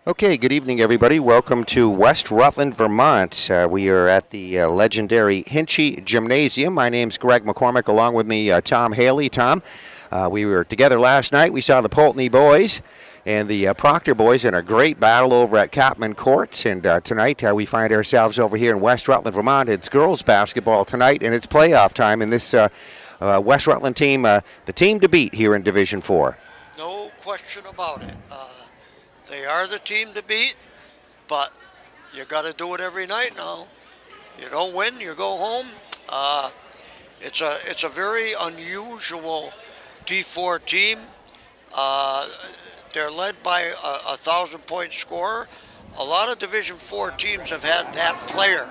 Okay, good evening, everybody. Welcome to West Rutland, Vermont. We are at the legendary Hinchy Gymnasium. My name's Greg McCormick, along with me, Tom Haley. Tom, we were together last night. We saw the Pulteney boys and the Proctor boys in a great battle over at Capman Courts. And tonight we find ourselves over here in West Rutland, Vermont. It's girls basketball tonight, and it's playoff time. And this West Rutland team, the team to beat here in Division 4. No question about it. They are the team to beat, but you got to do it every night now. You don't win, you go home. It's a very unusual D4 team. They're led by a 1,000-point scorer. A lot of Division 4 teams have had that player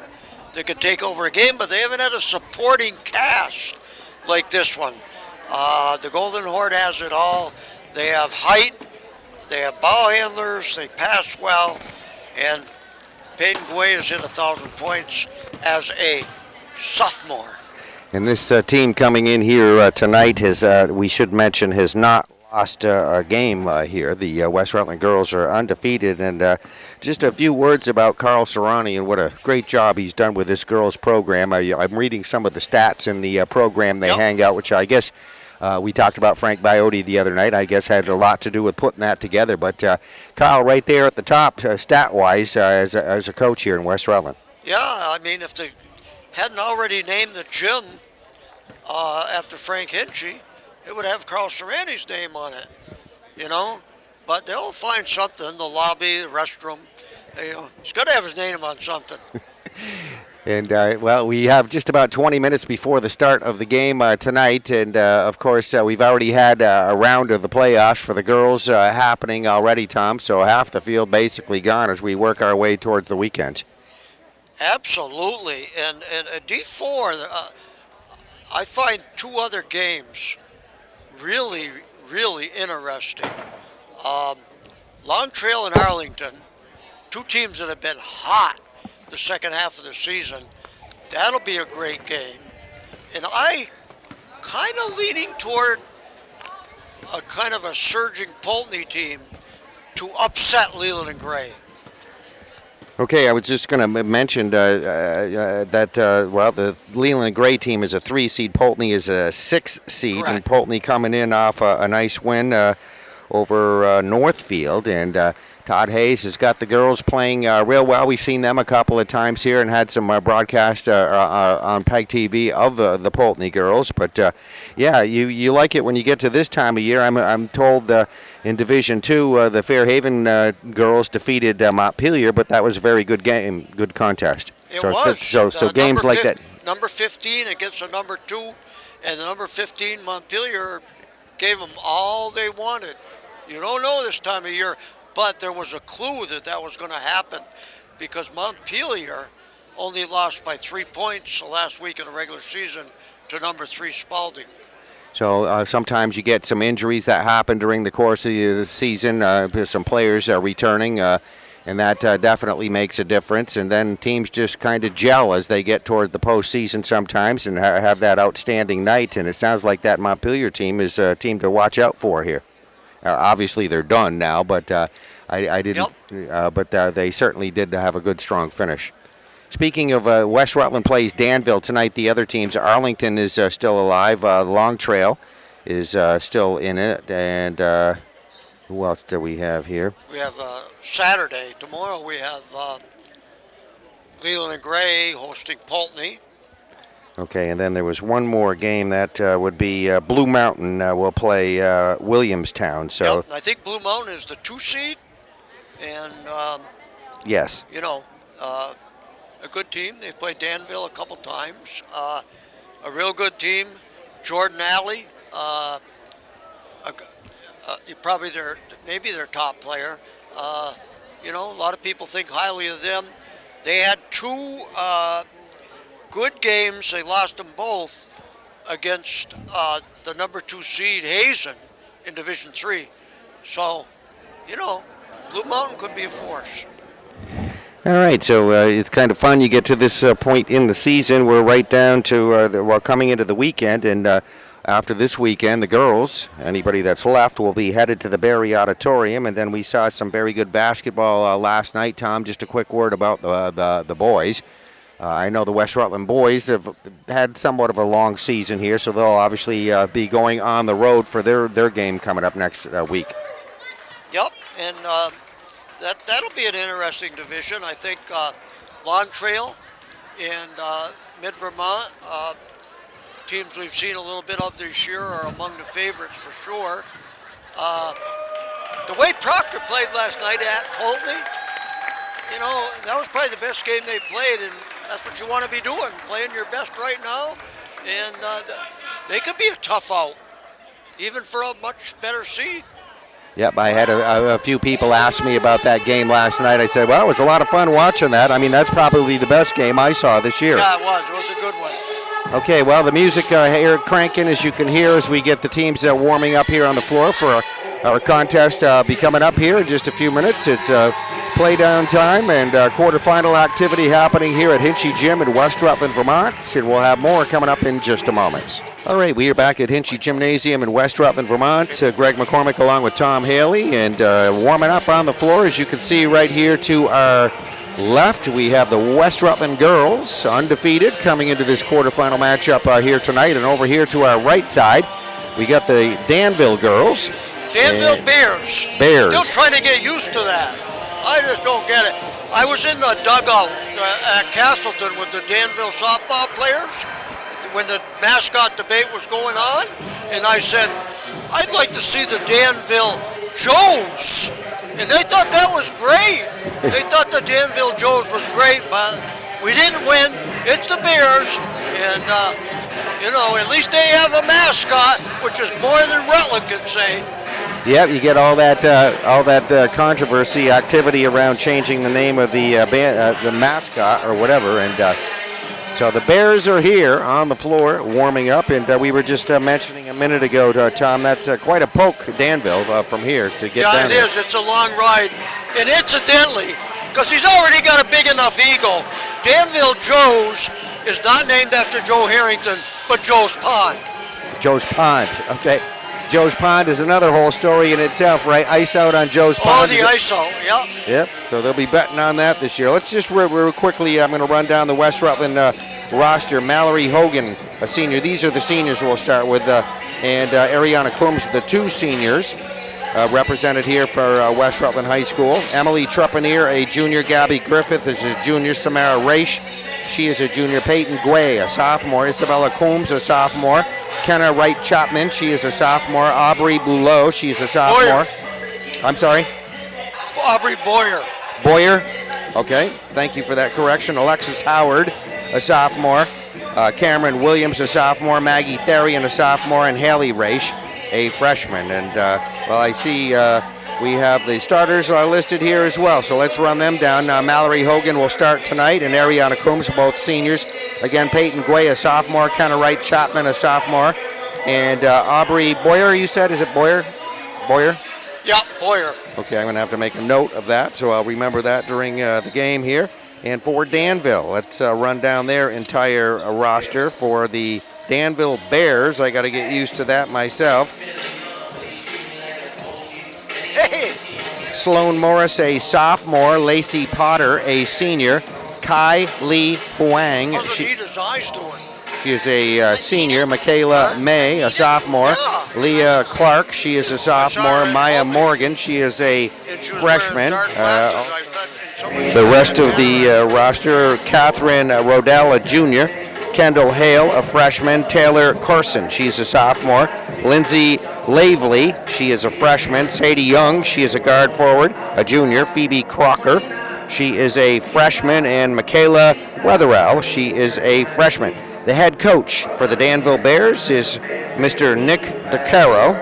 that could take over a game, but they haven't had a supporting cast like this one. The Golden Horde has it all. They have height. They have ball handlers, they pass well, and Peyton Guay has hit 1,000 points as a sophomore. And this team coming in here tonight has, we should mention, has not lost a game here. The West Rutland girls are undefeated, and just a few words about Carl Serrani and what a great job he's done with this girls program. I'm reading some of the stats in the program they hang out, which I guess we talked about Frank Biote the other night. I guess had a lot to do with putting that together. But Kyle, right there at the top, stat-wise, as a coach here in West Rutland. Yeah, I mean, if they hadn't already named the gym after Frank Hinchy, it would have Carl Serrani's name on it, you know. But they'll find something, the lobby, the restroom. He's got to have his name on something. And, well, we have just about 20 minutes before the start of the game tonight. And, of course, we've already had a round of the playoffs for the girls happening already, Tom. So half the field basically gone as we work our way towards the weekend. Absolutely. And at D4, I find two other games really, really interesting. Long Trail and Arlington, two teams that have been hot the second half of the season. That'll be a great game. And I kind of leaning toward a kind of a surging Pulteney team to upset Leland and Gray. Okay, I was just going to mention that, well, the Leland and Gray team is a 3-seed. Pulteney is a 6-seed. Correct. And Pulteney coming in off a nice win over Northfield. And Todd Hayes has got the girls playing real well. We've seen them a couple of times here and had some broadcast on PEGTV of the Pulteney girls. But, yeah, you like it when you get to this time of year. I'm told in Division 2 the Fairhaven girls defeated Montpelier, but that was a very good game, good contest. It was. So games like that. Number 15 against the number 2, and the number 15 Montpelier gave them all they wanted. You don't know this time of year. But there was a clue that was going to happen because Montpelier only lost by 3 points the last week of the regular season to number 3 Spalding. So sometimes you get some injuries that happen during the course of the season. Some players are returning, and that definitely makes a difference. And then teams just kind of gel as they get toward the postseason sometimes and have that outstanding night. And it sounds like that Montpelier team is a team to watch out for here. Obviously, they're done now, but I didn't. Yep. But they certainly did have a good, strong finish. Speaking of West Rutland plays Danville tonight. The other teams, Arlington is still alive. Long Trail is still in it, and who else do we have here? We have Saturday. Tomorrow we have Leland and Gray hosting Pulteney. Okay, and then there was one more game that would be Blue Mountain will play Williamstown. So yep, I think Blue Mountain is the 2 seed, and yes, you know, a good team. They've played Danville a couple times. A real good team. Jordan Alley, probably maybe their top player. You know, a lot of people think highly of them. They had 2 good games. They lost them both against the number 2 seed Hazen in Division 3. So, you know, Blue Mountain could be a force. All right, so it's kind of fun. You get to this point in the season. We're right down to, coming into the weekend, and after this weekend, the girls, anybody that's left, will be headed to the Barry Auditorium. And then we saw some very good basketball last night. Tom, just a quick word about the boys. I know the West Rutland boys have had somewhat of a long season here, so they'll obviously be going on the road for their game coming up next week. Yep, and that'll be an interesting division. I think Lawn Trail and Mid-Vermont, teams we've seen a little bit of this year, are among the favorites for sure. The way Proctor played last night at Pulteney, you know, that was probably the best game they played, and that's what you want to be doing, playing your best right now. And they could be a tough out, even for a much better seed. Yep, I had a few people ask me about that game last night. I said, well, it was a lot of fun watching that. I mean, that's probably the best game I saw this year. Yeah, it was. It was a good one. Okay, well, the music here cranking, as you can hear, as we get the teams warming up here on the floor for our contest be coming up here in just a few minutes. It's play down time and quarterfinal activity happening here at Hinchy Gym in West Rutland, Vermont, and we'll have more coming up in just a moment. All right, we are back at Hinchy Gymnasium in West Rutland, Vermont. Greg McCormick along with Tom Haley, and warming up on the floor, as you can see right here to our left, we have the West Rutland girls, undefeated, coming into this quarterfinal matchup here tonight. And over here to our right side, we got the Danville girls. Danville Bears. Bears. Still trying to get used to that. I just don't get it. I was in the dugout at Castleton with the Danville softball players when the mascot debate was going on, and I said, I'd like to see the Danville Joes. And they thought that was great. They thought the Danville Joes was great, but we didn't win. It's the Bears, and you know, at least they have a mascot, which is more than Rutland can say. Yep, you get all that controversy, activity around changing the name of the mascot or whatever, and so the Bears are here on the floor warming up, and we were just mentioning a minute ago, Tom, that's quite a poke, Danville, from here to get down. Yeah, it is. It's a long ride, and incidentally, because he's already got a big enough ego, Danville Joe's is not named after Joe Harrington, but Joe's Pond. Joe's Pond, okay. Joe's Pond is another whole story in itself, right? Ice out on Joe's Pond. Oh, the ice out, yep. Yep, so they'll be betting on that this year. Let's just real quickly, I'm going to run down the West Rutland roster. Mallory Hogan, a senior. These are the seniors we'll start with. And Ariana Coombs, the two seniors, represented here for West Rutland High School. Emily Trepanier, a junior. Gabby Griffith is a junior. Samara Raish, she is a junior. Peyton Guay, a sophomore. Isabella Coombs, a sophomore. Kenna Wright Chapman, she is a sophomore. Aubrey Boulot, she's a sophomore. Boyer. I'm sorry? Aubrey Boyer. Boyer, okay, thank you for that correction. Alexis Howard, a sophomore. Cameron Williams, a sophomore. Maggie Therian, a sophomore. And Haley Raish, a freshman. And, well, I see we have the starters listed here as well, so let's run them down. Mallory Hogan will start tonight, and Ariana Coombs, both seniors. Again, Peyton Guay, a sophomore. Kenna Wright Chapman, a sophomore. And Aubrey Boyer, you said? Is it Boyer? Boyer? Yeah, Boyer. Okay, I'm going to have to make a note of that, so I'll remember that during the game here. And for Danville, let's run down their entire roster. For the Danville Bears, I got to get used to that myself. Hey! Sloan Morris, a sophomore. Lacey Potter, a senior. Kai Lee Huang. How's Anita's eyes doing? She is a senior. Michaela May, a sophomore. Leah Clark, she is a sophomore. Maya Morgan, she is a freshman. The rest of the roster, Catherine Rodell, a junior. Kendall Hale, a freshman. Taylor Carson, she's a sophomore. Lindsay Lavely, she is a freshman. Sadie Young, she is a guard forward, a junior. Phoebe Crocker, she is a freshman. And Michaela Wetherell, she is a freshman. The head coach for the Danville Bears is Mr. Nick DeCaro.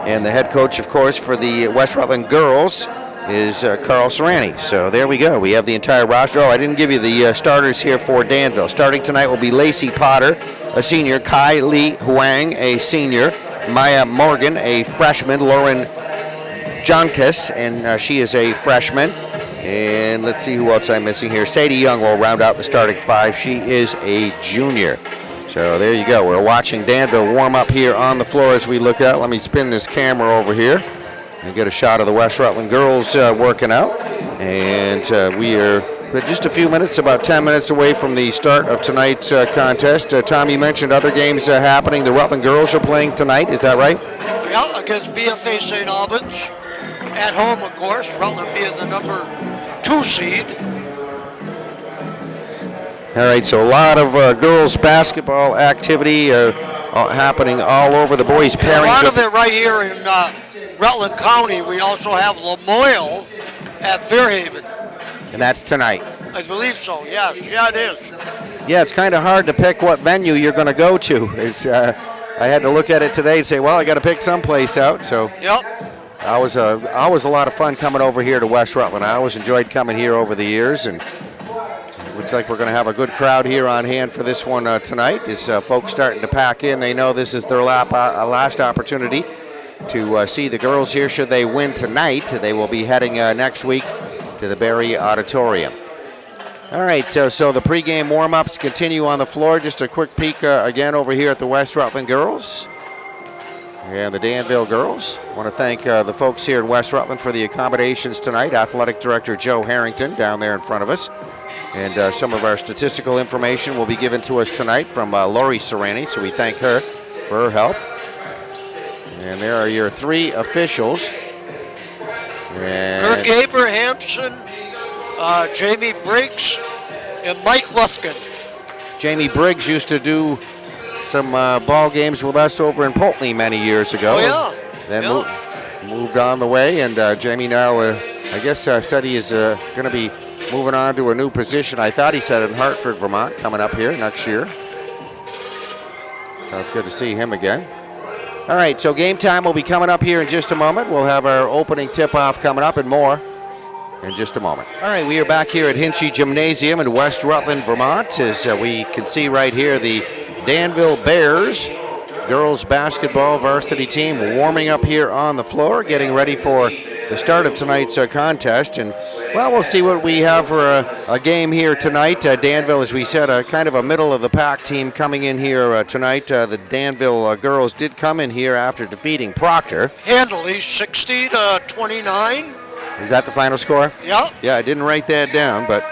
And the head coach, of course, for the West Rutland girls is Carl Serrani. So there we go. We have the entire roster. Oh, I didn't give you the starters here for Danville. Starting tonight will be Lacey Potter, a senior. Kai Lee Huang, a senior. Maya Morgan, a freshman. Lauren Jonkis, and she is a freshman. And let's see who else I'm missing here. Sadie Young will round out the starting five. She is a junior. So So there you go. We're watching Danville warm up here on the floor as we look out. Let me spin this camera over here and get a shot of the West Rutland girls working out. And we are just a few minutes, about 10 minutes away from the start of tonight's contest. Tom, you mentioned other games happening. The Rutland girls are playing tonight. Is that right? Yeah, against BFA St. Albans. At home, of course, Rutland being the number 2 seed. All right, so a lot of girls basketball activity happening all over. The boys pairing. A lot of it right here in Rutland County. We also have Lamoille at Fairhaven. And that's tonight. I believe so, yes. Yeah, it is. Yeah, it's kind of hard to pick what venue you're going to go to. It's I had to look at it today and say, well, I got to pick someplace out. So yep. Always a lot of fun coming over here to West Rutland. I always enjoyed coming here over the years, and it looks like we're going to have a good crowd here on hand for this one tonight. As folks starting to pack in, they know this is their last opportunity to see the girls here. Should they win tonight, they will be heading next week to the Barry Auditorium. All right, so the pregame warm-ups continue on the floor. Just a quick peek again over here at the West Rutland girls and the Danville girls. I want to thank the folks here in West Rutland for the accommodations tonight. Athletic Director Joe Harrington down there in front of us. And some of our statistical information will be given to us tonight from Lori Serrani, so we thank her for her help. And there are your 3 officials. And Kirk Abrahamson, Jamie Briggs, and Mike Lufkin. Jamie Briggs used to do some ball games with us over in Pulteney many years ago. Oh, yeah. Then moved on the way, and Jamie now, I guess, said he is going to be moving on to a new position. I thought he said in Hartford, Vermont, coming up here next year. So it's good to see him again. All right, so game time will be coming up here in just a moment. We'll have our opening tip-off coming up and more in just a moment. All right, we are back here at Hinchy Gymnasium in West Rutland, Vermont. As we can see right here, the Danville Bears girls basketball varsity team warming up here on the floor, getting ready for the start of tonight's contest. And, well, we'll see what we have for a game here tonight. Danville, as we said, kind of a middle-of-the-pack team coming in here tonight. The Danville girls did come in here after defeating Proctor. Handily, 60-29. Is that the final score? Yeah. Yeah, I didn't write that down, but,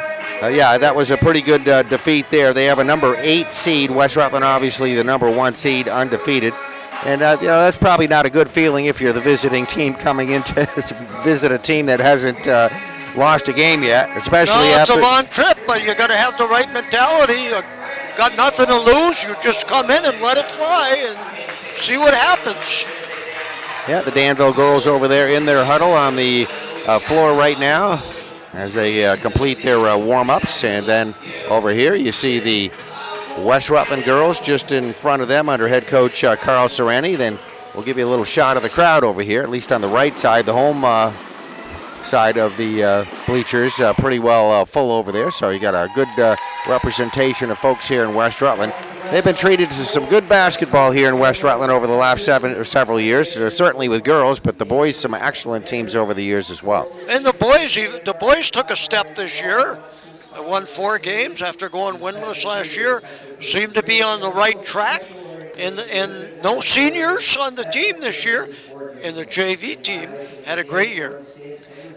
yeah, that was a pretty good defeat there. They have a number 8 seed. West Rutland, obviously, the number 1 seed, undefeated. And, that's probably not a good feeling if you're the visiting team coming in to visit a team that hasn't lost a game yet, especially after. It's a long trip, but you got to have the right mentality. You got nothing to lose. You just come in and let it fly and see what happens. Yeah, the Danville girls over there in their huddle on the floor right now as they complete their warm-ups. And then over here you see the West Rutland girls just in front of them under head coach Carl Serrani. Then we'll give you a little shot of the crowd over here, at least on the right side, the home side of the bleachers, pretty well full over there. So you got a good representation of folks here in West Rutland. They've been treated to some good basketball here in West Rutland over the last several years, certainly with girls, but the boys, some excellent teams over the years as well. And the boys took a step this year. Won 4 games after going winless last year. Seemed to be on the right track. And no seniors on the team this year. And the JV team had a great year.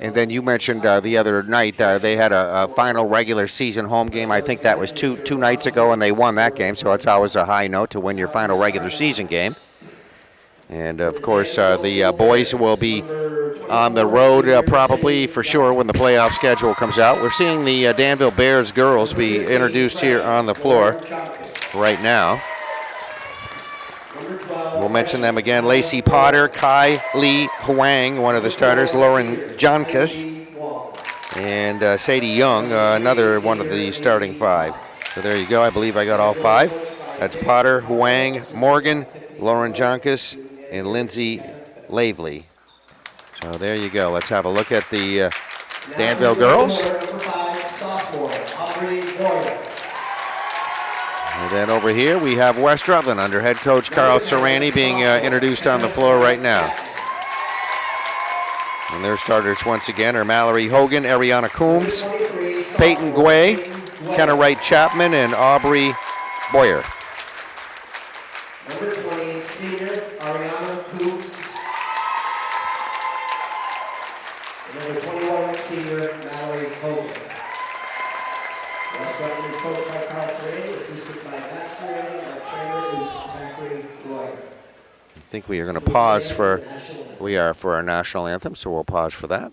And then you mentioned the other night they had a final regular season home game. I think that was two nights ago, and they won that game. So it's always a high note to win your final regular season game. And, of course, the boys will be on the road probably for sure when the playoff schedule comes out. We're seeing the Danville Bears girls be introduced here on the floor right now. We'll mention them again. Lacey Potter, Kai Lee Huang, one of the starters, Lauren Johnkus, and Sadie Young, another one of the starting 5. So there you go. I believe I got all 5. That's Potter, Huang, Morgan, Lauren Johnkus, and Lindsay Lavely. So there you go. Let's have a look at the Danville girls. And then over here we have West Rutland under head coach Carl Serrani being introduced on the floor right now. And their starters once again are Mallory Hogan, Ariana Coombs, Peyton Guay, Kenna Wright Chapman, and Aubrey Boyer. senior Mallory Hogan. West Rutland is coached by Carl Serrani, assisted by Matt Serrani, and our trainer is Zachary Royer. I think we are going to pause for, for our national anthem, so we'll pause for that.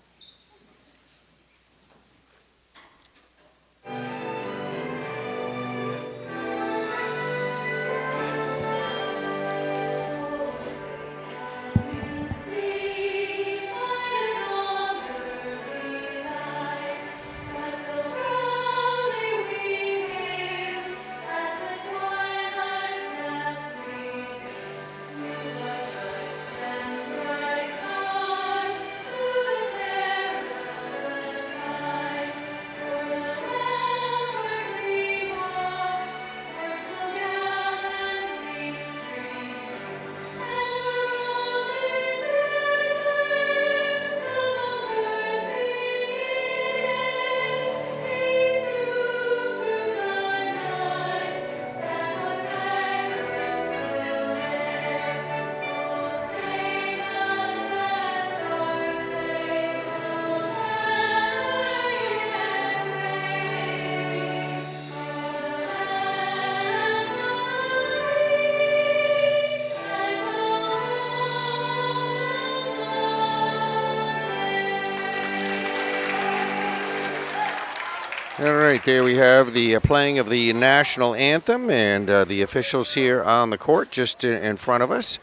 All right, there we have the playing of the national anthem, and the officials here on the court just in front of us.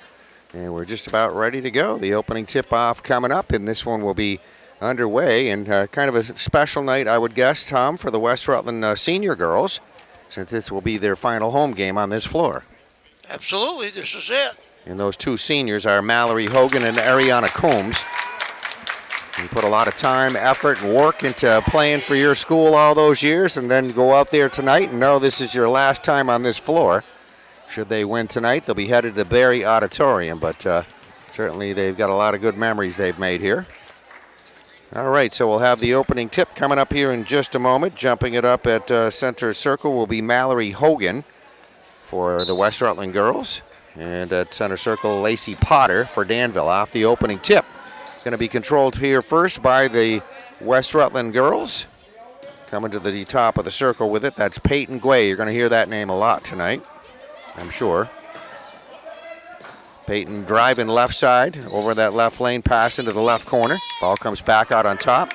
And we're just about ready to go. The opening tip-off coming up, and this one will be underway. And kind of a special night, I would guess, Tom, for the West Rutland senior girls, since this will be their final home game on this floor. Absolutely, this is it. And those two seniors are Mallory Hogan and Ariana Combs. You put a lot of time, effort, and work into playing for your school all those years, and then go out there tonight and know this is your last time on this floor. Should they win tonight, they'll be headed to Barry Auditorium, but certainly they've got a lot of good memories they've made here. All right, so we'll have the opening tip coming up here in just a moment. Jumping it up at center circle will be Mallory Hogan for the West Rutland girls, and at center circle, Lacey Potter for Danville off the opening tip. Going to be controlled here first by the West Rutland girls. Coming to the top of the circle with it, that's Peyton Guay. You're going to hear that name a lot tonight, I'm sure. Peyton driving left side, over that left lane, pass into the left corner. Ball comes back out on top.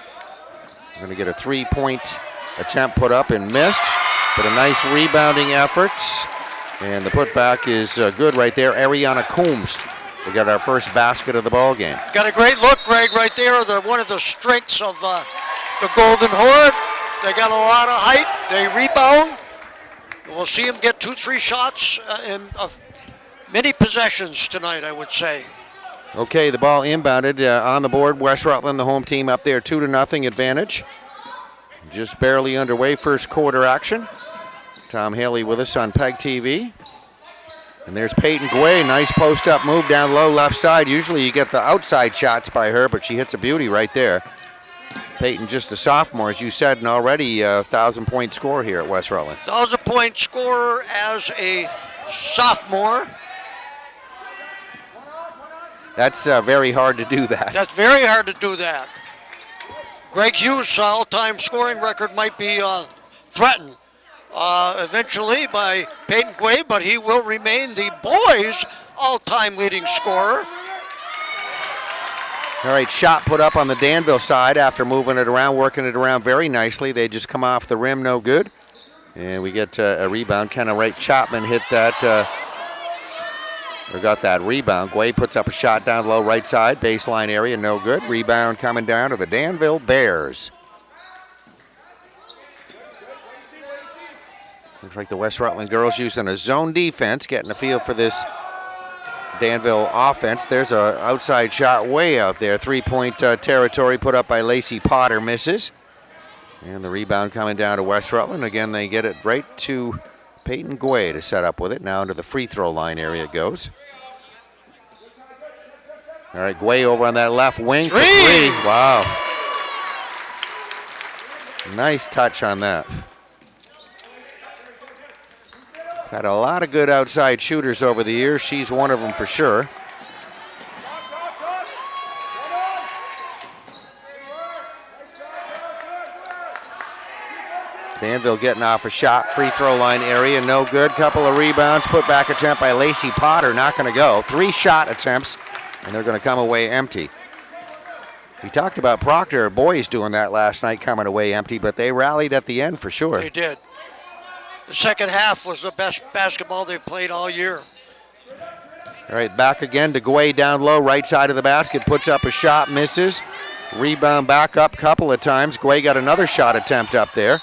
Going to get a three-point attempt put up and missed, but a nice rebounding effort. And the putback is good right there. Ariana Combs. We got our first basket of the ball game. Got a great look, Greg, right there. One of the strengths of the Golden Horde. They got a lot of height. They rebound. We'll see them get 2-3 shots in many possessions tonight, I would say. Okay, the ball inbounded on the board. West Rutland, the home team, up there 2-0 advantage. Just barely underway, first quarter action. Tom Haley with us on PEGTV. And there's Peyton Guay, nice post-up move down low left side. Usually you get the outside shots by her, but she hits a beauty right there. Peyton just a sophomore, as you said, and already a 1,000-point scorer here at West Rutland. 1,000-point scorer as a sophomore. That's very hard to do that. That's very hard to do that. Greg Hughes' all-time scoring record might be threatened eventually by Peyton Guay, but he will remain the boys' all-time leading scorer. All right, shot put up on the Danville side after moving it around, working it around very nicely. They just come off the rim, no good. And we get a rebound. Kind of right, Chapman hit that, or got that rebound. Guay puts up a shot down low right side, baseline area, no good. Rebound coming down to the Danville Bears. Looks like the West Rutland girls using a zone defense, getting a feel for this Danville offense. There's an outside shot way out there. Three-point territory put up by Lacey Potter, misses. And the rebound coming down to West Rutland. Again, they get it right to Peyton Guay to set up with it. Now into the free throw line area it goes. All right, Guay over on that left wing. Three! Wow. Nice touch on that. Had a lot of good outside shooters over the years. She's one of them for sure. Danville getting off a shot, free throw line area, no good. Couple of rebounds, put back attempt by Lacey Potter, not going to go. 3 shot attempts, and they're going to come away empty. We talked about Proctor boys doing that last night, coming away empty, but they rallied at the end for sure. They did. The second half was the best basketball they've played all year. All right, back again to Guay down low, right side of the basket, puts up a shot, misses. Rebound back up a couple of times. Guay got another shot attempt up there.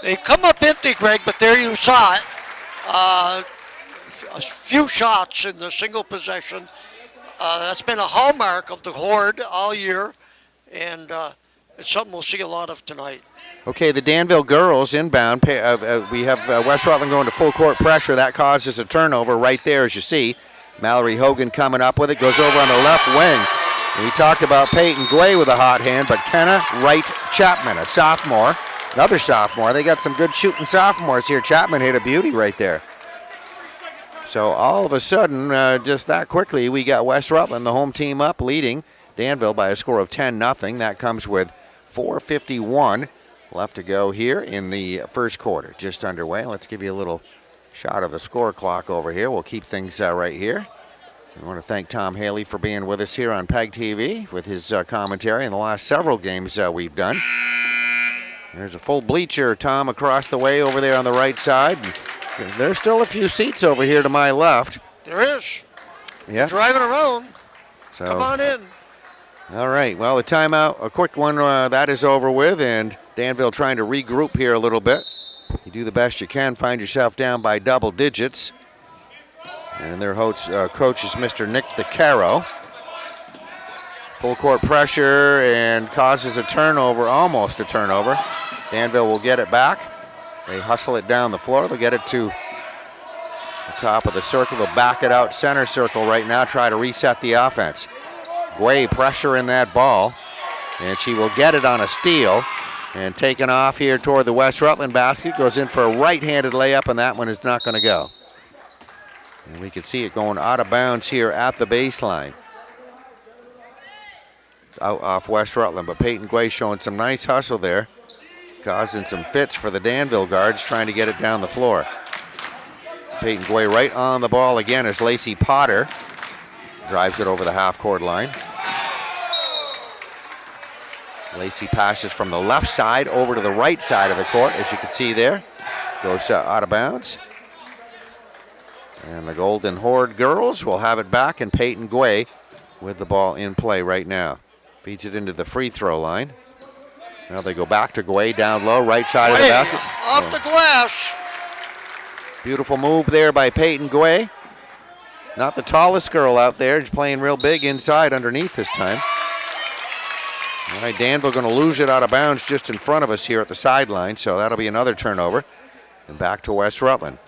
They come up empty, Greg, but there you saw it. A few shots in the single possession. That's been a hallmark of the Horde all year, and it's something we'll see a lot of tonight. Okay, the Danville girls inbound. We have West Rutland going to full court pressure. That causes a turnover right there, as you see. Mallory Hogan coming up with it, goes over on the left wing. We talked about Peyton Guay with a hot hand, but Kenna Wright Chapman, a sophomore, another sophomore. They got some good shooting sophomores here. Chapman hit a beauty right there. So all of a sudden, just that quickly, we got West Rutland, the home team, up, leading Danville by a score of 10-0. That comes with 4:51 left to go here in the first quarter. Just underway. Let's give you a little shot of the score clock over here. We'll keep things right here. I want to thank Tom Haley for being with us here on PEGTV with his commentary in the last several games we've done. There's a full bleacher, Tom, across the way over there on the right side. There's still a few seats over here to my left. There is. Yeah. Driving around. So, come on in. All right. Well, the timeout, a quick one, that is over with, and Danville trying to regroup here a little bit. You do the best you can, find yourself down by double digits. And their coach is Mr. Nick DeCaro. Full court pressure and causes a turnover, almost a turnover. Danville will get it back. They hustle it down the floor. They'll get it to the top of the circle. They'll back it out center circle right now, try to reset the offense. Guay pressure in that ball, and she will get it on a steal. And taken off here toward the West Rutland basket, goes in for a right-handed layup, and that one is not going to go. And we can see it going out of bounds here at the baseline. Out off West Rutland, but Peyton Guay showing some nice hustle there, causing some fits for the Danville guards, trying to get it down the floor. Peyton Guay right on the ball again as Lacey Potter drives it over the half-court line. Lacey passes from the left side over to the right side of the court, as you can see there. Goes out of bounds. And the Golden Horde girls will have it back, and Peyton Guay with the ball in play right now. Feeds it into the free throw line. Now they go back to Guay down low, right side of the basket. Off the glass. Beautiful move there by Peyton Guay. Not the tallest girl out there, just playing real big inside underneath this time. All right, Danville going to lose it out of bounds just in front of us here at the sideline, so that'll be another turnover. And back to West Rutland.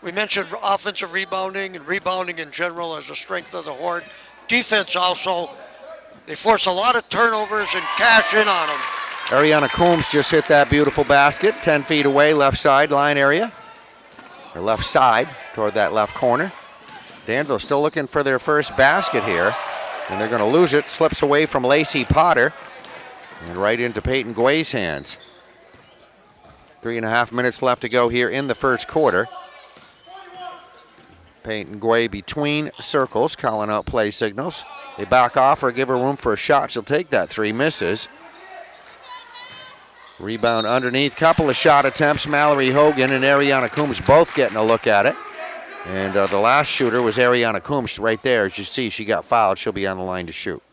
We mentioned offensive rebounding and rebounding in general as a strength of the Horde. Defense also, they force a lot of turnovers and cash in on them. Ariana Coombs just hit that beautiful basket, 10 feet away, left side line area. Or left side, toward that left corner. Danville still looking for their first basket here. And they're going to lose it. Slips away from Lacey Potter. And right into Peyton Guay's hands. 3.5 minutes left to go here in the first quarter. Peyton Guay between circles, calling out play signals. They back off or give her room for a shot. She'll take that three, misses. Rebound underneath, couple of shot attempts. Mallory Hogan and Ariana Coombs both getting a look at it. And the last shooter was Ariana Coombs right there. As you see, she got fouled. She'll be on the line to shoot.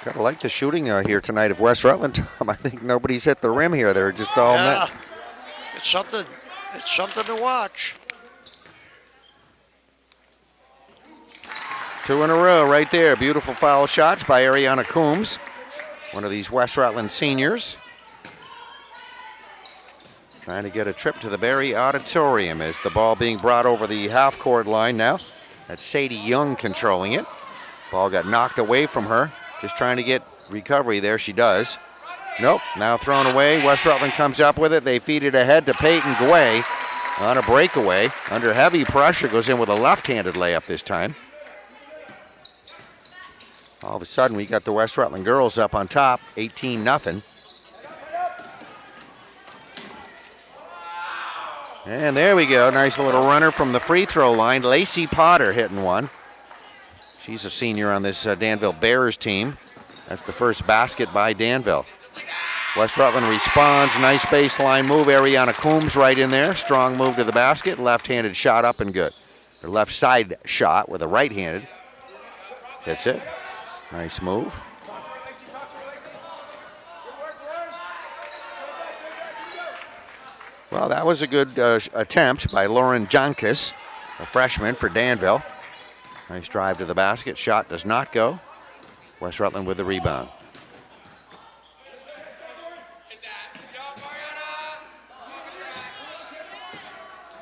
Gotta like the shooting here tonight of West Rutland. I think nobody's hit the rim here. They're just all net. It's something. It's something to watch. 2 in a row right there. Beautiful foul shots by Ariana Coombs, one of these West Rutland seniors. Trying to get a trip to the Barry Auditorium as the ball being brought over the half-court line now. That's Sadie Young controlling it. Ball got knocked away from her. Just trying to get recovery there. She does. Nope. Now thrown away. West Rutland comes up with it. They feed it ahead to Peyton Guay. on a breakaway. Under heavy pressure, goes in with a left-handed layup this time. All of a sudden, we got the West Rutland girls up on top, 18-0. And there we go. Nice little runner from the free throw line. Lacey Potter hitting one. She's a senior on this Danville Bears team. That's the first basket by Danville. West Rutland responds. Nice baseline move. Ariana Coombs right in there. Strong move to the basket. Left-handed shot up and good. Her left side shot with a right-handed. Hits it. Nice move. Well, that was a good attempt by Lauren Jonkis, a freshman for Danville. Nice drive to the basket. Shot does not go. West Rutland with the rebound.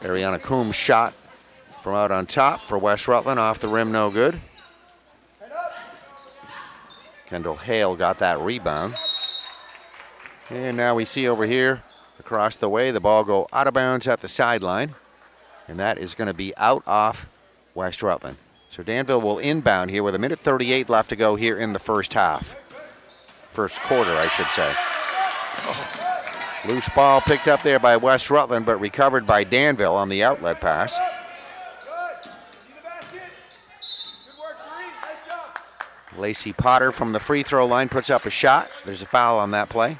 Ariana Coombs shot from out on top for West Rutland. Off the rim, no good. Kendall Hale got that rebound. And now we see over here, across the way, the ball go out of bounds at the sideline. And that is going to be out off West Rutland. So Danville will inbound here with 1:38 left to go here in the first half. First quarter, I should say. Loose ball picked up there by West Rutland, but recovered by Danville on the outlet pass. Lacey Potter from the free throw line puts up a shot. There's a foul on that play.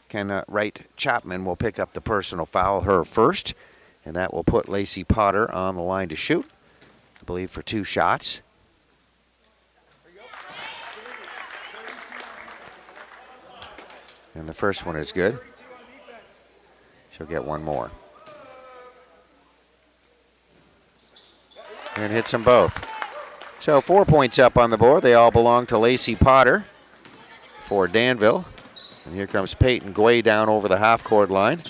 Ken Wright Chapman will pick up the personal foul, her first, and that will put Lacey Potter on the line to shoot, I believe for 2 shots. And the first one is good. She'll get one more. And hits them both. So 4 points up on the board. They all belong to Lacey Potter for Danville. And here comes Peyton Guay down over the half-court line.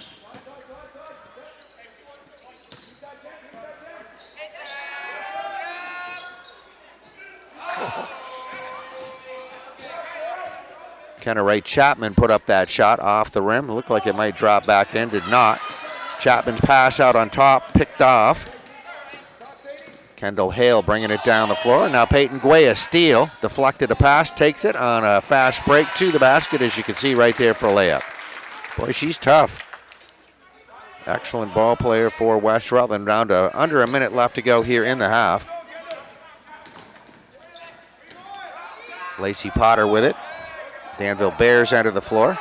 Kenna Wright Chapman put up that shot off the rim. Looked like it might drop back in, did not. Chapman's pass out on top, picked off. Kendall Hale bringing it down the floor. Now Peyton Guay, a steal, deflected a pass, takes it on a fast break to the basket, as you can see right there for a layup. Boy, she's tough. Excellent ball player for West Rutland. Down to under a minute left to go here in the half. Lacey Potter with it. Danville Bears enter the floor.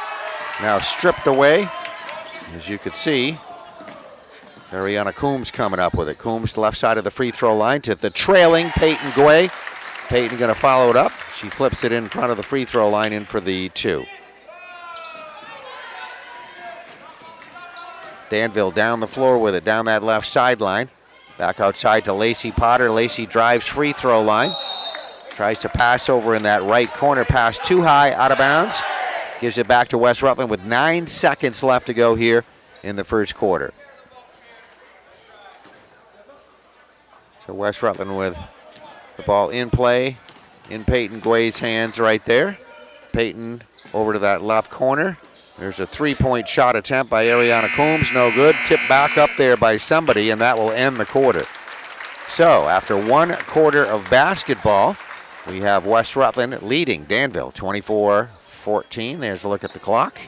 Now stripped away, as you can see. Ariana Coombs coming up with it. Coombs left side of the free throw line to the trailing Peyton Guay. Peyton going to follow it up. She flips it in front of the free throw line in for the 2. Danville down the floor with it, down that left sideline. Back outside to Lacey Potter. Lacey drives free throw line. Tries to pass over in that right corner. Pass too high, out of bounds. Gives it back to West Rutland with 9 seconds left to go here in the first quarter. So West Rutland with the ball in play, in Peyton Guay's hands right there. Peyton over to that left corner. There's a 3-point shot attempt by Ariana Coombs, no good. Tipped back up there by somebody, and that will end the quarter. So after 1 quarter of basketball, we have West Rutland leading Danville 24-14. There's a look at the clock.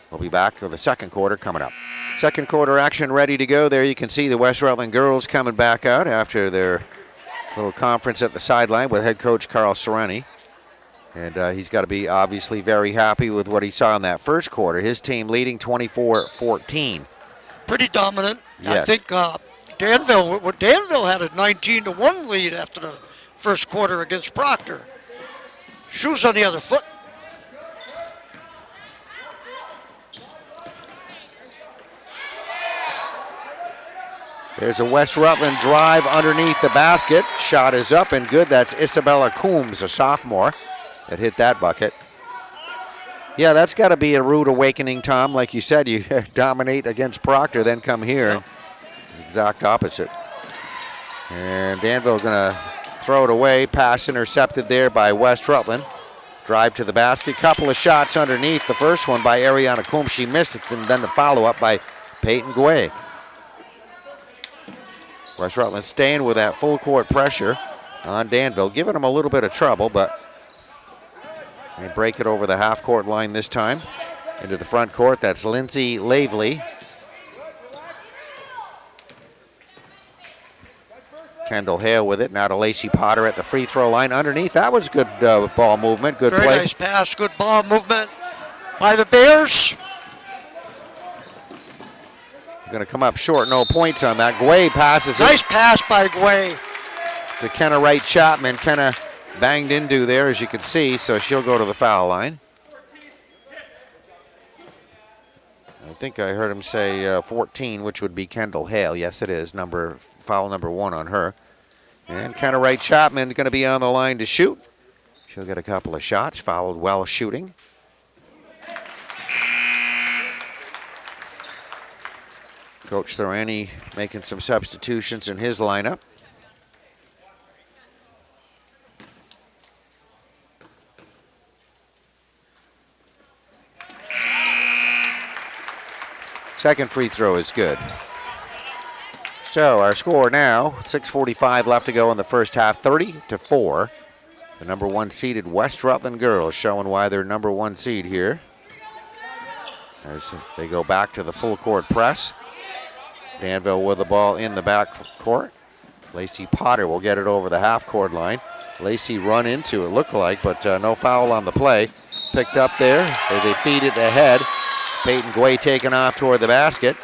We'll be back for the second quarter coming up. Second quarter action ready to go. There you can see the West Rutland girls coming back out after their little conference at the sideline with head coach Carl Sereni. And he's got to be obviously very happy with what he saw in that first quarter. His team leading 24-14. Pretty dominant. Yes. I think Danville had a 19-1 lead after the first quarter against Proctor. Shoes on the other foot. There's a West Rutland drive underneath the basket. Shot is up and good. That's Isabella Coombs, a sophomore, that hit that bucket. Yeah, that's got to be a rude awakening, Tom. Like you said, you dominate against Proctor, then come here. Yep. Exact opposite. And Danville going to throw it away. Pass intercepted there by West Rutland. Drive to the basket, couple of shots underneath. The first one by Ariana Coombs, she missed it, and then the follow-up by Peyton Guay. West Rutland staying with that full court pressure on Danville, giving them a little bit of trouble, but they break it over the half-court line this time. Into the front court, that's Lindsay Lavely. Kendall Hale with it, now to Lacey Potter at the free throw line. Underneath, that was good ball movement, good Very play. nice pass, good ball movement by the Bears. Going to come up short, no points on that. Guay passes it. Nice pass by Guay. To Kenna Wright Chapman. Kenna banged into there, as you can see, so she'll go to the foul line. I think I heard him say 14, which would be Kendall Hale. Yes, it is. Foul number 1 on her. And Kenna Wright Chapman going to be on the line to shoot. She'll get a couple of shots, fouled well shooting. Coach Thorani making some substitutions in his lineup. Second free throw is good. So our score now, 6:45 left to go in the first half, 30-4. The number 1 seeded West Rutland girls showing why they're number 1 seed here. As they go back to the full court press. Danville with the ball in the back court. Lacey Potter will get it over the half court line. Lacey run into it, looked like, but no foul on the play. Picked up there, they feed it ahead. Peyton Guay taking off toward the basket.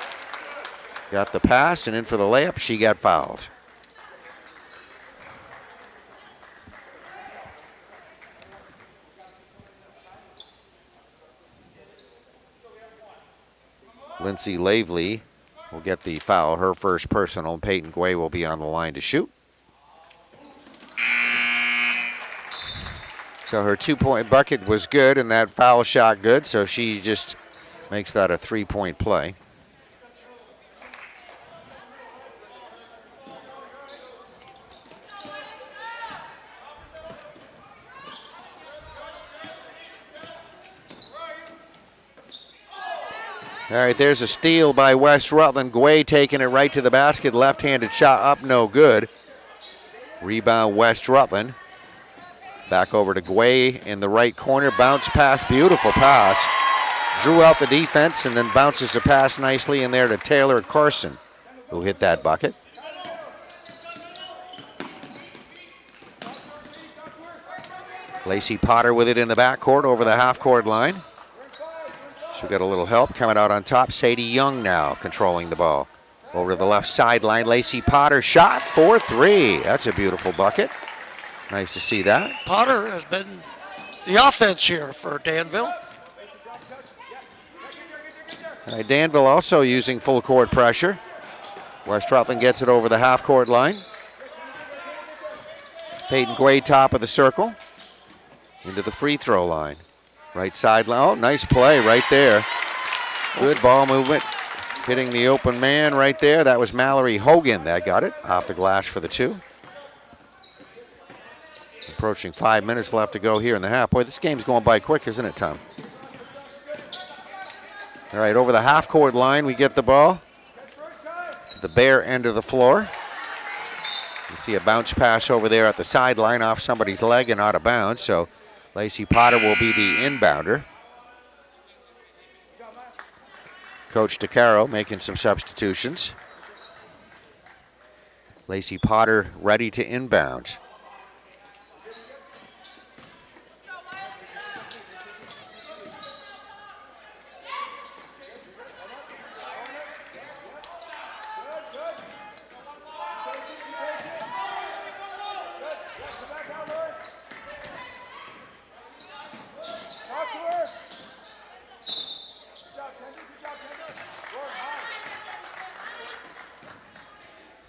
Got the pass and in for the layup. She got fouled. Lindsay Lavely will get the foul, her first personal, and Peyton Guay will be on the line to shoot. So her 2-point bucket was good and that foul shot good, so she just makes that a 3-point play. All right, there's a steal by West Rutland. Guay taking it right to the basket. Left-handed shot up, no good. Rebound West Rutland. Back over to Guay in the right corner. Bounce pass, beautiful pass. Drew out the defense and then bounces the pass nicely in there to Taylor Carson, who hit that bucket. Lacey Potter with it in the backcourt over the half-court line. She'll get a little help coming out on top. Sadie Young now controlling the ball. Over to the left sideline, Lacey Potter shot for 3. That's a beautiful bucket. Nice to see that. Potter has been the offense here for Danville. All right, Danville also using full court pressure. West Rutland gets it over the half court line. Peyton Guay top of the circle. Into the free throw line. Right sideline. Oh, nice play right there. Good ball movement. Hitting the open man right there. That was Mallory Hogan that got it off the glass for the 2. Approaching 5 minutes left to go here in the half. Boy, this game's going by quick, isn't it, Tom? All right, over the half-court line, we get the ball to the Bear end of the floor. You see a bounce pass over there at the sideline off somebody's leg and out of bounds, so Lacey Potter will be the inbounder. Coach DeCaro making some substitutions. Lacey Potter ready to inbound.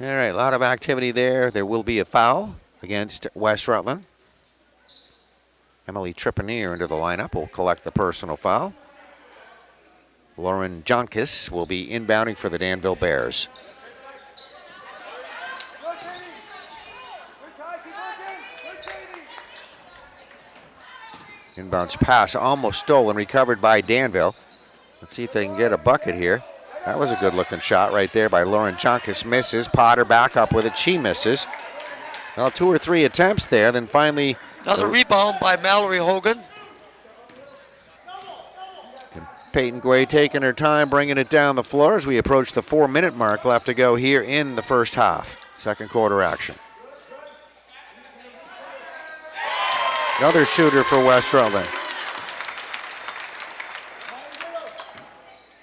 All right, a lot of activity there. There will be a foul against West Rutland. Emily Trepanier into the lineup will collect the personal foul. Lauren Jonkis will be inbounding for the Danville Bears. Inbounds pass almost stolen, recovered by Danville. Let's see if they can get a bucket here. That was a good looking shot right there by Lauren Junkus. Misses. Potter back up with it. She misses. Well, 2 or 3 attempts there. Then finally. Another rebound by Mallory Hogan. Peyton Guay taking her time, bringing it down the floor as we approach the 4-minute mark left to go here in the first half. Second quarter action. Another shooter for West Rutland.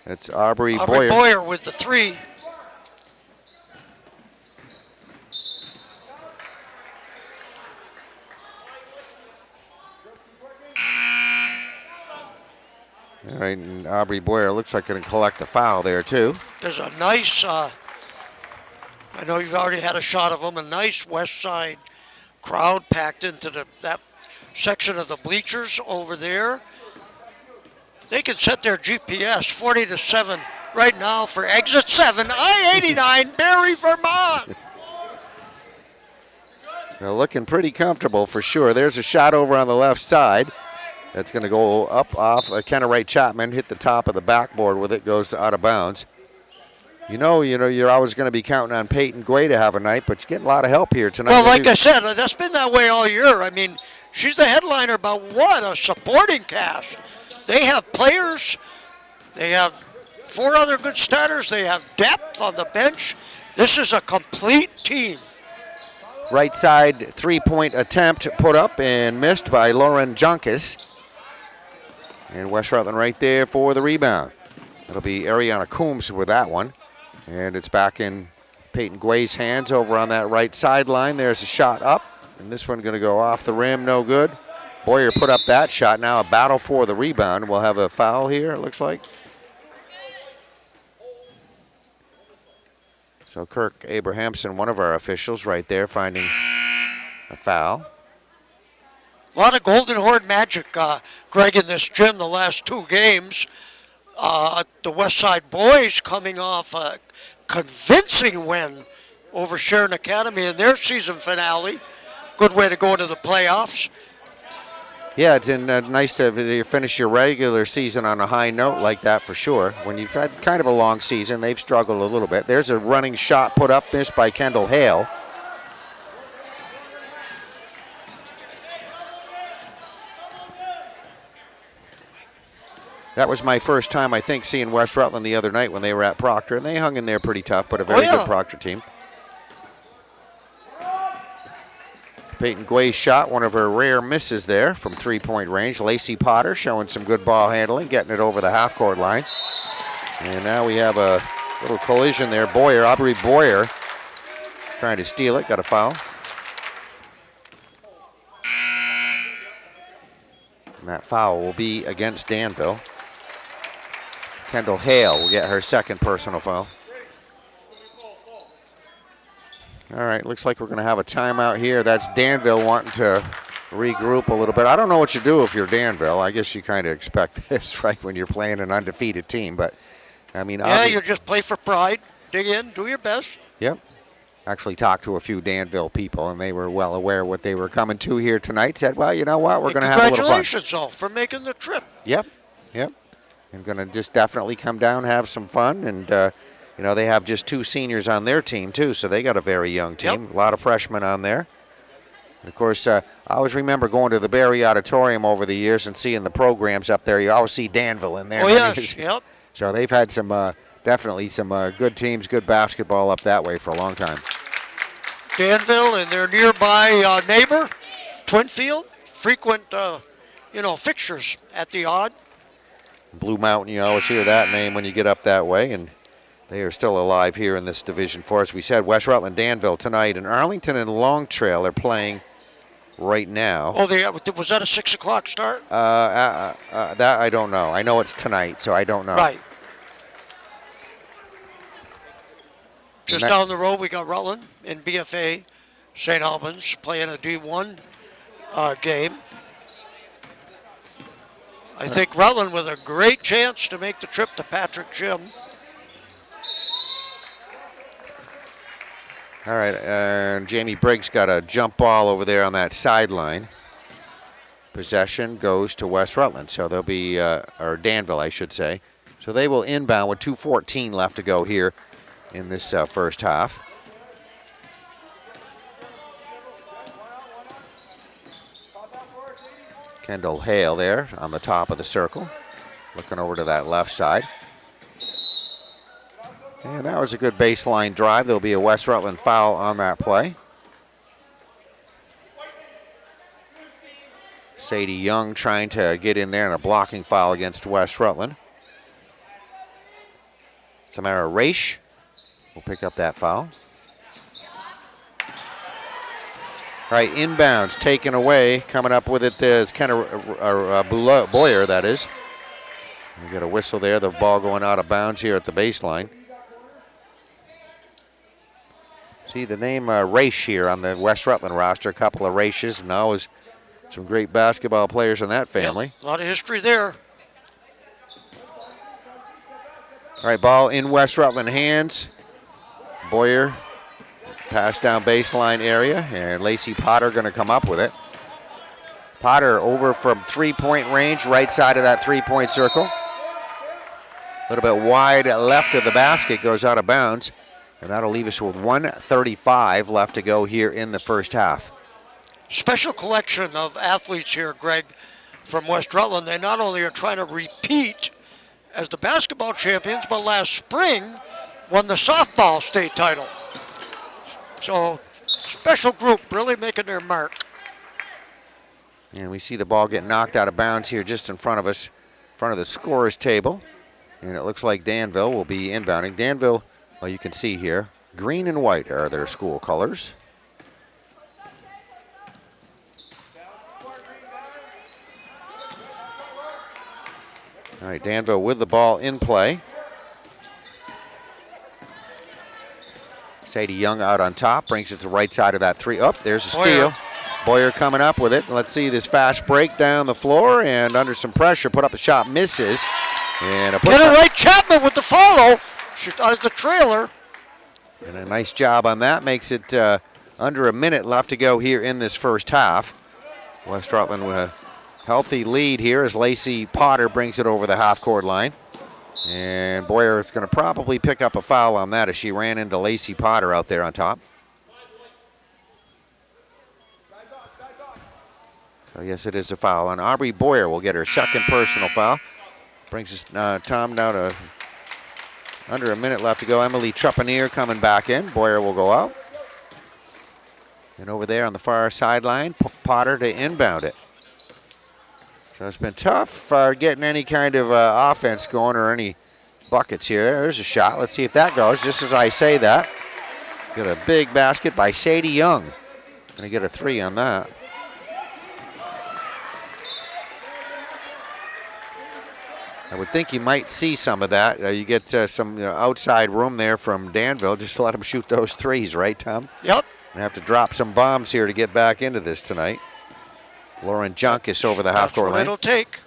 It's Aubrey Boyer. Boyer with the 3. All right, and Aubrey Boyer looks like going to collect the foul there too. There's a nice, I know you've already had a shot of them, a nice west side crowd packed into that section of the bleachers over there. They can set their GPS 40-7 right now for exit 7, I-89, Barry, Vermont. They're looking pretty comfortable for sure. There's a shot over on the left side. That's going to go up off Kenna Wright Chapman, hit the top of the backboard with it, goes out of bounds. You know, you're always going to be counting on Peyton Guay to have a night, but you're getting a lot of help here tonight. Well, like I said, that's been that way all year. I mean, she's the headliner, but what a supporting cast. They have players. They have 4 other good starters. They have depth on the bench. This is a complete team. Right side 3-point attempt put up and missed by Lauren Junkus. And West Rutland right there for the rebound. It'll be Ariana Coombs with that one. And it's back in Peyton Guay's hands over on that right sideline. There's a shot up. And this one going to go off the rim, no good. Boyer put up that shot. Now a battle for the rebound. We'll have a foul here, it looks like. So Kirk Abrahamson, one of our officials right there, finding a foul. A lot of Golden Horde magic, Greg, in this gym the last 2 games. The West Side boys coming off a convincing win over Sharon Academy in their season finale. Good way to go into the playoffs. Yeah, it's nice to finish your regular season on a high note like that for sure. When you've had kind of a long season, they've struggled a little bit. There's a running shot put up, missed by Kendall Hale. That was my first time, I think, seeing West Rutland the other night when they were at Proctor, and they hung in there pretty tough, but a very good Proctor team. Peyton Guay shot, one of her rare misses there from 3-point range. Lacey Potter showing some good ball handling, getting it over the half-court line. And now we have a little collision there. Aubrey Boyer, trying to steal it, got a foul. And that foul will be against Danville. Kendall Hale will get her second personal foul. All right, looks like we're going to have a timeout here. That's Danville wanting to regroup a little bit. I don't know what you do if you're Danville. I guess you kind of expect this, right, when you're playing an undefeated team. But, I mean, yeah, you just play for pride. Dig in, do your best. Yep. Actually talked to a few Danville people, and they were well aware of what they were coming to here tonight. Said, well, you know what, we're going to have a little fun. Congratulations, though, for making the trip. Yep. And going to just definitely come down, have some fun. And, you know, they have just 2 seniors on their team, too, so they got a very young team. Yep. A lot of freshmen on there. And of course, I always remember going to the Barry Auditorium over the years and seeing the programs up there. You always see Danville in there. Oh, yes, yep. So they've had some, definitely some good teams, good basketball up that way for a long time. Danville and their nearby neighbor, Twinfield, frequent, fixtures at the Odd. Blue Mountain, you always hear that name when you get up that way, and they are still alive here in this Division 4. As we said, West Rutland, Danville tonight, and Arlington and Long Trail are playing right now. Oh, was that a 6 o'clock start? That I don't know. I know it's tonight, so I don't know. Right. Just down the road, we got Rutland in BFA, St. Albans, playing a D1 game. I think Rutland with a great chance to make the trip to Patrick Gym. All right, Jamie Briggs got a jump ball over there on that sideline. possession goes to West Rutland. So they'll be, or Danville, I should say. So they will inbound with 2:14 left to go here in this first half. Kendall Hale there on the top of the circle, looking over to that left side. And that was a good baseline drive. There'll be a West Rutland foul on that play. Sadie Young trying to get in there in a blocking foul against West Rutland. Samara Raish will pick up that foul. All right, inbounds taken away. Coming up with it is Kenna Boyer, that is. We got a whistle there. The ball going out of bounds here at the baseline. See the name Raish here on the West Rutland roster. A couple of Raishes, and always some great basketball players in that family. Yep, a lot of history there. All right, ball in West Rutland hands. Boyer, pass down baseline area, and Lacey Potter going to come up with it. Potter over from three-point range, right side of that three-point circle. A little bit wide left of the basket, goes out of bounds, and that'll leave us with 1:35 left to go here in the first half. Special collection of athletes here, Greg, from West Rutland. They not only are trying to repeat as the basketball champions, but last spring won the softball state title. So, special group, really making their mark. And we see the ball get knocked out of bounds here just in front of us, in front of the scorer's table. And it looks like Danville will be inbounding. Danville, well, you can see here, green and white are their school colors. All right, Danville with the ball in play. Sadie Young out on top, brings it to the right side of that three. Oh, there's a steal. Boyer coming up with it. Let's see this fast break down the floor, and under some pressure, put up the shot, misses. And get it right, Chapman with the follow. She started the trailer. And a nice job on that. Makes it under a minute left to go here in this first half. West Rutland with a healthy lead here as Lacey Potter brings it over the half-court line. And Boyer is going to probably pick up a foul on that as she ran into Lacey Potter out there on top. So yes, it is a foul. And Aubrey Boyer will get her second personal foul. Brings us, Tom, down to under a minute left to go. Emily Trepanier coming back in. Boyer will go out. And over there on the far sideline, Potter to inbound it. So it's been tough getting any kind of offense going or any buckets here. There's a shot. Let's see if that goes. Just as I say that, got a big basket by Sadie Young. Gonna get a three on that. I would think you might see some of that. You get some outside room there from Danville. Just let them shoot those threes, right, Tom? Yep. They have to drop some bombs here to get back into this tonight. Lauren Junkus over the half-court line. That's what it'll take.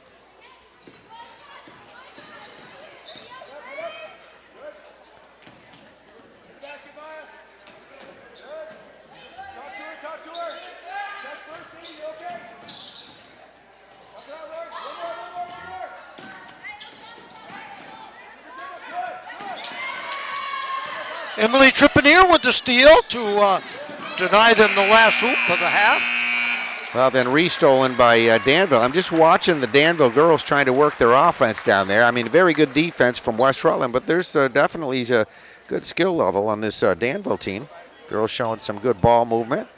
Emily Trepanier with the steal to deny them the last hoop of the half. Well, then restolen by Danville. I'm just watching the Danville girls trying to work their offense down there. I mean, very good defense from West Rutland, but there's definitely a good skill level on this Danville team. Girls showing some good ball movement,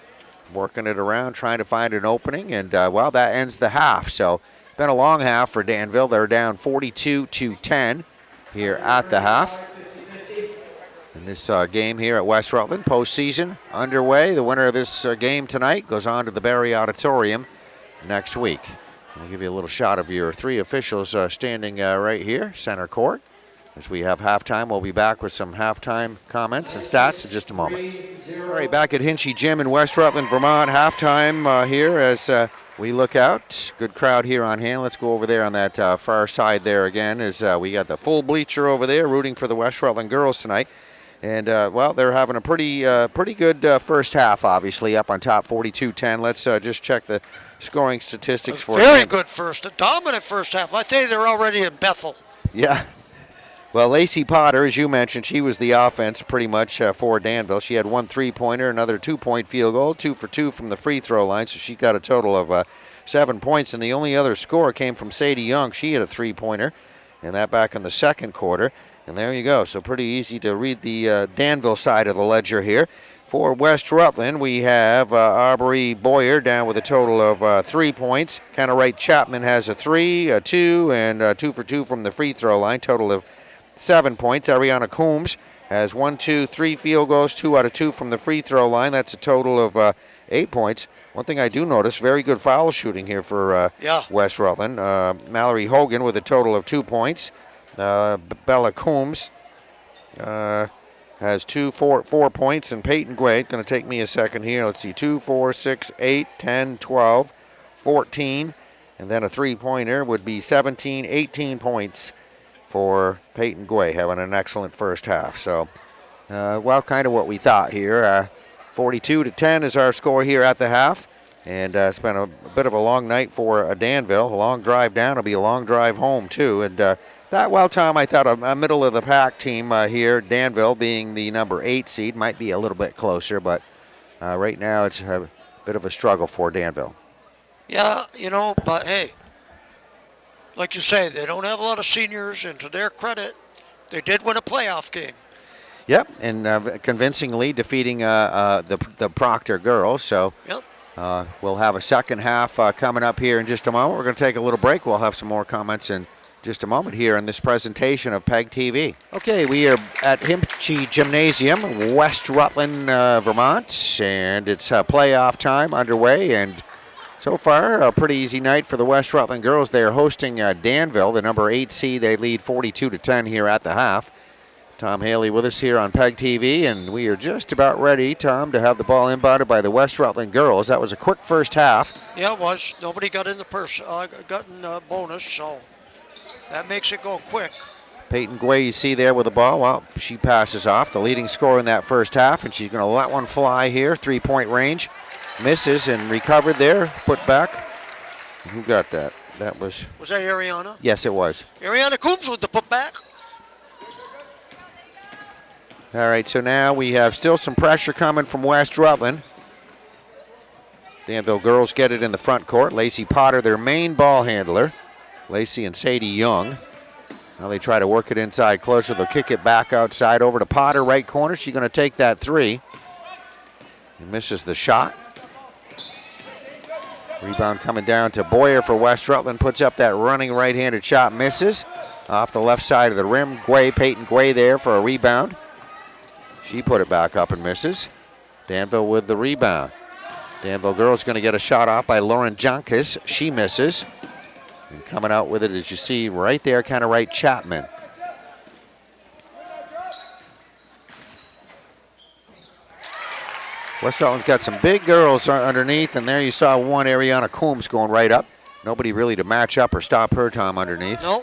working it around, trying to find an opening, and, well, that ends the half. So, been a long half for Danville. They're down 42-10 here at the half. In this game here at West Rutland, postseason underway. The winner of this game tonight goes on to the Barry Auditorium next week. We'll give you a little shot of your three officials standing right here, center court. As we have halftime, we'll be back with some halftime comments and stats in just a moment. All right, back at Hinchy Gym in West Rutland, Vermont. Halftime here as we look out. Good crowd here on hand. Let's go over there on that far side there again as we got the full bleacher over there rooting for the West Rutland girls tonight. And, well, they're having a pretty good first half, obviously, up on top 42-10. Let's just check the scoring statistics for Very good first, a dominant first half. I think they're already in Bethel. Yeah. Well, Lacey Potter, as you mentioned, she was the offense pretty much for Danville. She had 1 3-pointer, another 2-point field goal, 2 for 2 from the free throw line, so she got a total of 7 points. And the only other score came from Sadie Young. She had a 3-pointer, and that back in the second quarter. And there you go. So pretty easy to read the Danville side of the ledger here. For West Rutland, we have Aubrey Boyer down with a total of 3 points. Kind of right, Chapman has a 3, a 2, and 2 for 2 from the free throw line. Total of 7 points. Ariana Coombs has 1, 2, 3 field goals, 2 out of 2 from the free throw line. That's a total of 8 points. One thing I do notice, very good foul shooting here for West Rutland. Mallory Hogan with a total of 2 points. Bella Coombs has 4 points, and Peyton Guay, going to take me a second here. Let's see, 2, 4, 6, 8, 10, 12, 14, and then a 3-pointer would be 17, 18 points for Peyton Guay, having an excellent first half. So, well, kind of what we thought here. 42-10 is our score here at the half, and it's been a bit of a long night for Danville. A long drive down. It'll be a long drive home, too, and well, Tom, I thought a middle-of-the-pack team here, Danville being the number 8 seed, might be a little bit closer, but right now it's a bit of a struggle for Danville. Yeah, but hey, like you say, they don't have a lot of seniors, and to their credit, they did win a playoff game. Yep, and convincingly defeating the Proctor girls, so yep. We'll have a second half coming up here in just a moment. We're going to take a little break. We'll have some more comments in just a moment here in this presentation of PEGTV. Okay, we are at Himpchie Gymnasium, West Rutland, Vermont, and it's playoff time underway. And so far, a pretty easy night for the West Rutland girls. They are hosting Danville, the number 8 seed. They lead 42-10 here at the half. Tom Haley with us here on PEGTV, and we are just about ready, Tom, to have the ball inbounded by the West Rutland girls. That was a quick first half. Yeah, it was. Nobody got in the bonus, so that makes it go quick. Peyton Guay, you see there with the ball. Well, she passes off, the leading scorer in that first half, and she's going to let one fly here, 3-point range. Misses and recovered there, put back. Who got that? That was... Was that Ariana? Yes, it was. Ariana Coombs with the putback. All right, so now we have still some pressure coming from West Rutland. Danville girls get it in the front court. Lacey Potter, their main ball handler. Lacey and Sadie Young. Now they try to work it inside closer. They'll kick it back outside over to Potter, right corner. She's going to take that 3. He misses the shot. Rebound coming down to Boyer for West Rutland. Puts up that running right-handed shot. Misses off the left side of the rim. Peyton Guay there for a rebound. She put it back up and misses. Danville with the rebound. Danville girls going to get a shot off by Lauren Jonkis. She misses. And coming out with it, as you see right there, kind of right, Chapman. West Rutland's got some big girls underneath, and there you saw one, Ariana Coombs, going right up. Nobody really to match up or stop her, Tom, underneath. No.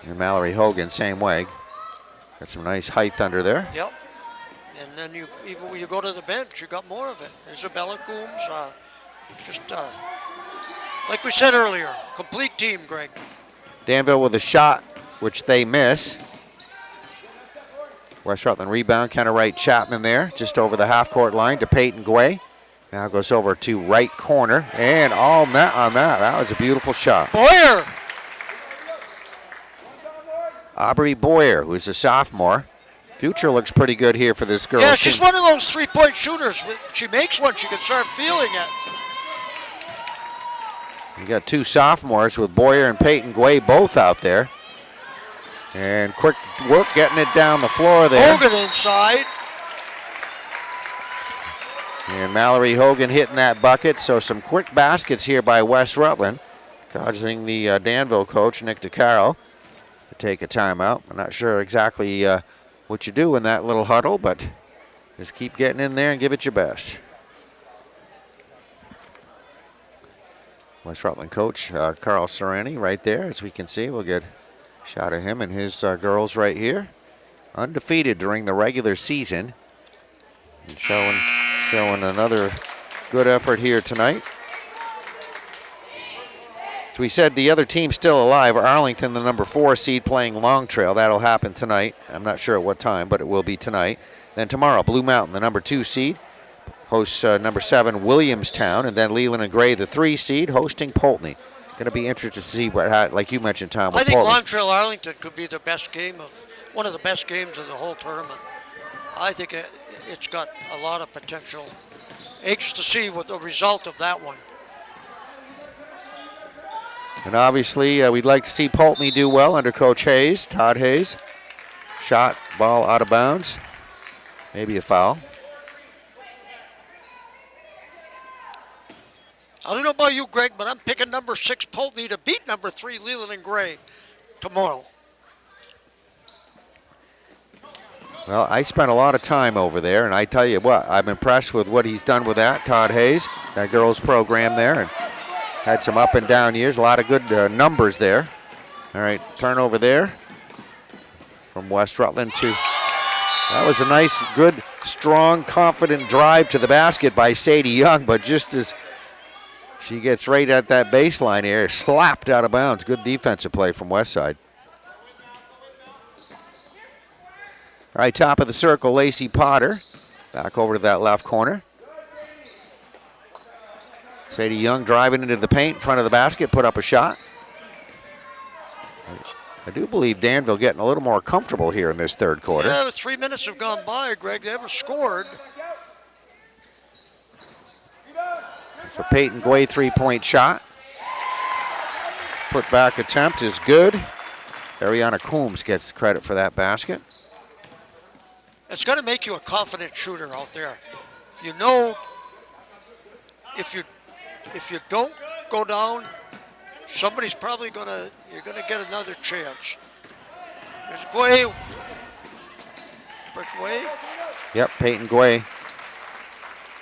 And Mallory Hogan, same way. Got some nice height under there. Yep. And then even when you go to the bench, you got more of it. Isabella Coombs, like we said earlier, complete team, Greg. Danville with a shot, which they miss. West Rutland rebound, kind of right, Chapman there, just over the half-court line to Peyton Guay. Now goes over to right corner, and all net on that. That was a beautiful shot. Boyer! Aubrey Boyer, who's a sophomore. Future looks pretty good here for this girl. Yeah, she's one of those three-point shooters. She makes one, she can start feeling it. You got 2 sophomores with Boyer and Peyton Guay both out there. And quick work getting it down the floor there. Hogan inside. And Mallory Hogan hitting that bucket. So some quick baskets here by West Rutland, causing the Danville coach, Nick DeCaro, to take a timeout. I'm not sure exactly what you do in that little huddle, but just keep getting in there and give it your best. West Rutland coach Carl Serrani right there, as we can see. We'll get a shot of him and his girls right here. undefeated during the regular season. And showing another good effort here tonight. As we said, the other team still alive, Arlington, the number 4 seed, playing Long Trail. That'll happen tonight. I'm not sure at what time, but it will be tonight. Then tomorrow, Blue Mountain, the number 2 seed, hosts number 7 Williamstown, and then Leland and Gray, the 3 seed, hosting Poultney. Going to be interested to see what, like you mentioned, Tom. I think Poultney. Long Trail Arlington could be the best game one of the best games of the whole tournament. I think it's got a lot of potential. Anxious to see what the result of that one. And obviously, we'd like to see Poultney do well under Coach Hayes, Todd Hayes. Shot, ball out of bounds. Maybe a foul. I don't know about you, Greg, but I'm picking number 6 Poultney to beat number 3 Leland and Gray tomorrow. Well, I spent a lot of time over there, and I tell you what, I'm impressed with what he's done with that, Todd Hayes, that girls program there, and had some up and down years, a lot of good numbers there. All right, turnover there from West Rutland to, that was a nice, good, strong, confident drive to the basket by Sadie Young, but just as she gets right at that baseline here, slapped out of bounds. Good defensive play from Westside. All right, top of the circle, Lacey Potter. Back over to that left corner. Sadie Young driving into the paint in front of the basket, put up a shot. I do believe Danville getting a little more comfortable here in this third quarter. Yeah, 3 minutes have gone by, Greg. They haven't scored. So Peyton Guay, 3-point shot. Put back attempt is good. Ariana Coombs gets credit for that basket. It's going to make you a confident shooter out there. If you know, if you don't go down, somebody's probably you're going to get another chance. There's Guay. Breakaway. Yep, Peyton Guay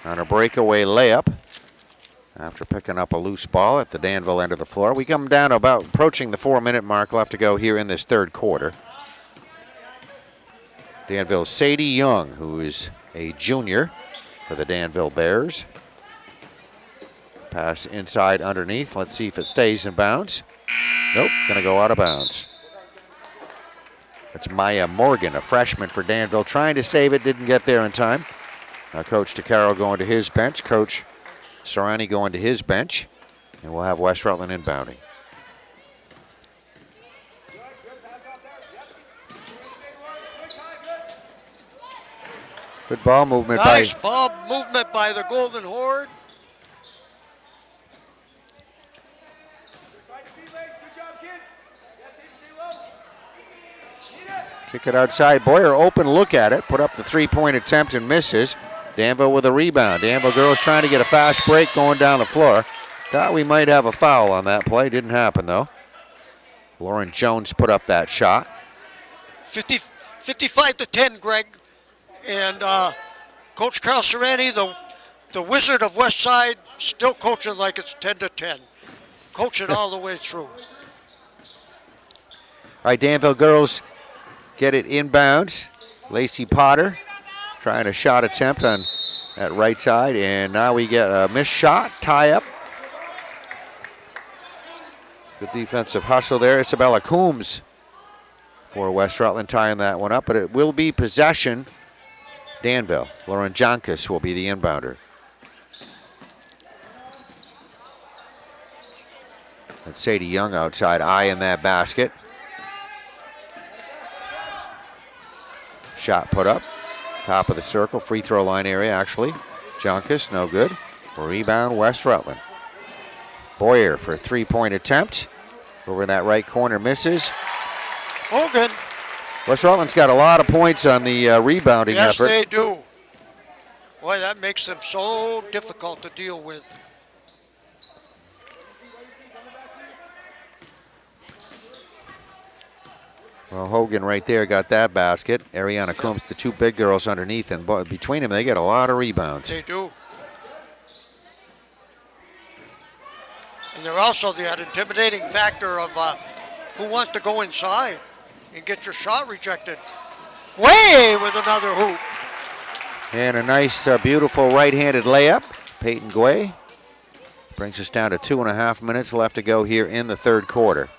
on a breakaway layup after picking up a loose ball at the Danville end of the floor. We come down about approaching the 4-minute mark left to go here in this third quarter. Danville's Sadie Young, who is a junior for the Danville Bears. Pass inside underneath. Let's see if it stays in bounds. Nope, gonna go out of bounds. That's Maya Morgan, a freshman for Danville, trying to save it, didn't get there in time. Now Coach DeCaro going to his bench. Coach Sorani going to his bench. And we'll have West Rutland inbounding. Good ball movement nice ball movement by the Golden Horde. Kick it outside. Boyer open look at it. Put up the 3-point attempt and misses. Danville with a rebound. Danville girls trying to get a fast break going down the floor. Thought we might have a foul on that play. Didn't happen though. Lauren Jones put up that shot. 55-10, Greg. And Coach Carl Serrani, the wizard of West Side, still coaching like it's 10-10. Coaching all the way through. All right, Danville girls get it inbounds. Lacey Potter trying a shot attempt on that right side, and now we get a missed shot, tie up. Good defensive hustle there. Isabella Coombs for West Rutland tying that one up, but it will be possession. Danville. Lauren Jonkis will be the inbounder. That's Sadie Young outside, eyeing that basket. Shot put up. Top of the circle, free throw line area actually. Jonkis, no good. Rebound, West Rutland. Boyer for a 3-point attempt. Over in that right corner, misses. Hogan. West Rutland's got a lot of points on the rebounding effort. Yes, they do. Boy, that makes them so difficult to deal with. Well, Hogan right there got that basket. Ariana Coombs, the two big girls underneath, and between them, they get a lot of rebounds. They do. And they're also that intimidating factor of who wants to go inside and get your shot rejected. Way with another hoop. And a nice, beautiful right-handed layup. Peyton Guay brings us down to 2.5 minutes left to go here in the third quarter.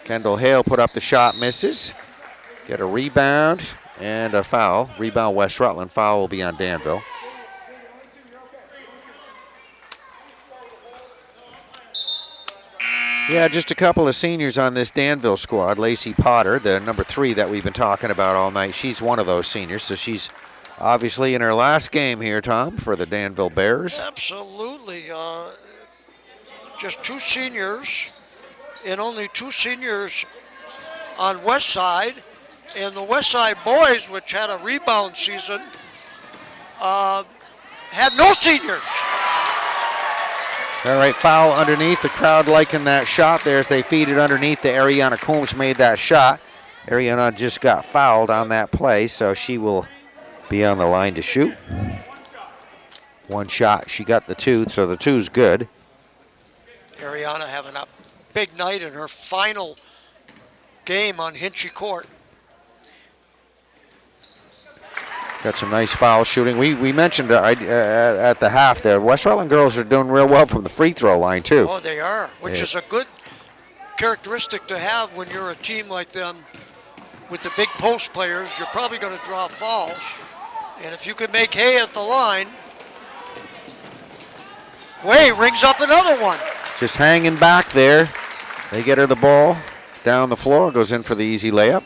Kendall Hale put up the shot, misses. Get a rebound and a foul. Rebound West Rutland. Foul will be on Danville. Yeah, just a couple of seniors on this Danville squad. Lacey Potter, the number 3 that we've been talking about all night, she's one of those seniors, so she's obviously in her last game here, Tom, for the Danville Bears. Absolutely. Just 2 seniors, and only 2 seniors on West Side. And the West Side boys, which had a rebound season, had no seniors. All right, foul underneath. The crowd liking that shot there as they feed it underneath. The Ariana Coombs made that shot. Ariana just got fouled on that play, so she will be on the line to shoot. One shot, she got the 2, so the 2's good. Ariana having a big night in her final game on Hinchy Court. Got some nice foul shooting. We mentioned at the half the West Rutland girls are doing real well from the free throw line too. Oh, they are, which is a good characteristic to have when you're a team like them with the big post players. You're probably going to draw fouls, and if you can make hay at the line, Way rings up another one. Just hanging back there. They get her the ball down the floor, goes in for the easy layup.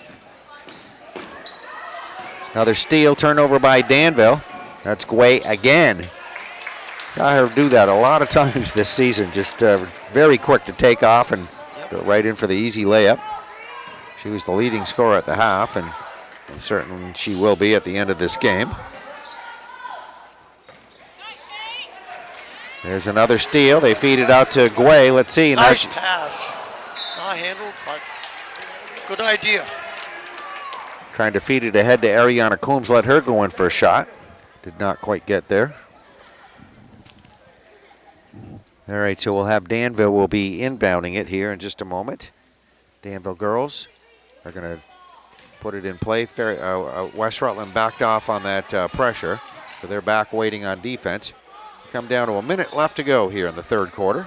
Another steal, turnover by Danville. That's Guay again. Saw her do that a lot of times this season. Just very quick to take off and go right in for the easy layup. She was the leading scorer at the half, and I'm certain she will be at the end of this game. There's another steal. They feed it out to Guay. Let's see. Nice pass. Not handled, but good idea. Trying to feed it ahead to Ariana Coombs. Let her go in for a shot. Did not quite get there. All right, so we'll have Danville will be inbounding it here in just a moment. Danville girls are going to put it in play. West Rutland backed off on that pressure, so they're back waiting on defense. Come down to a minute left to go here in the third quarter.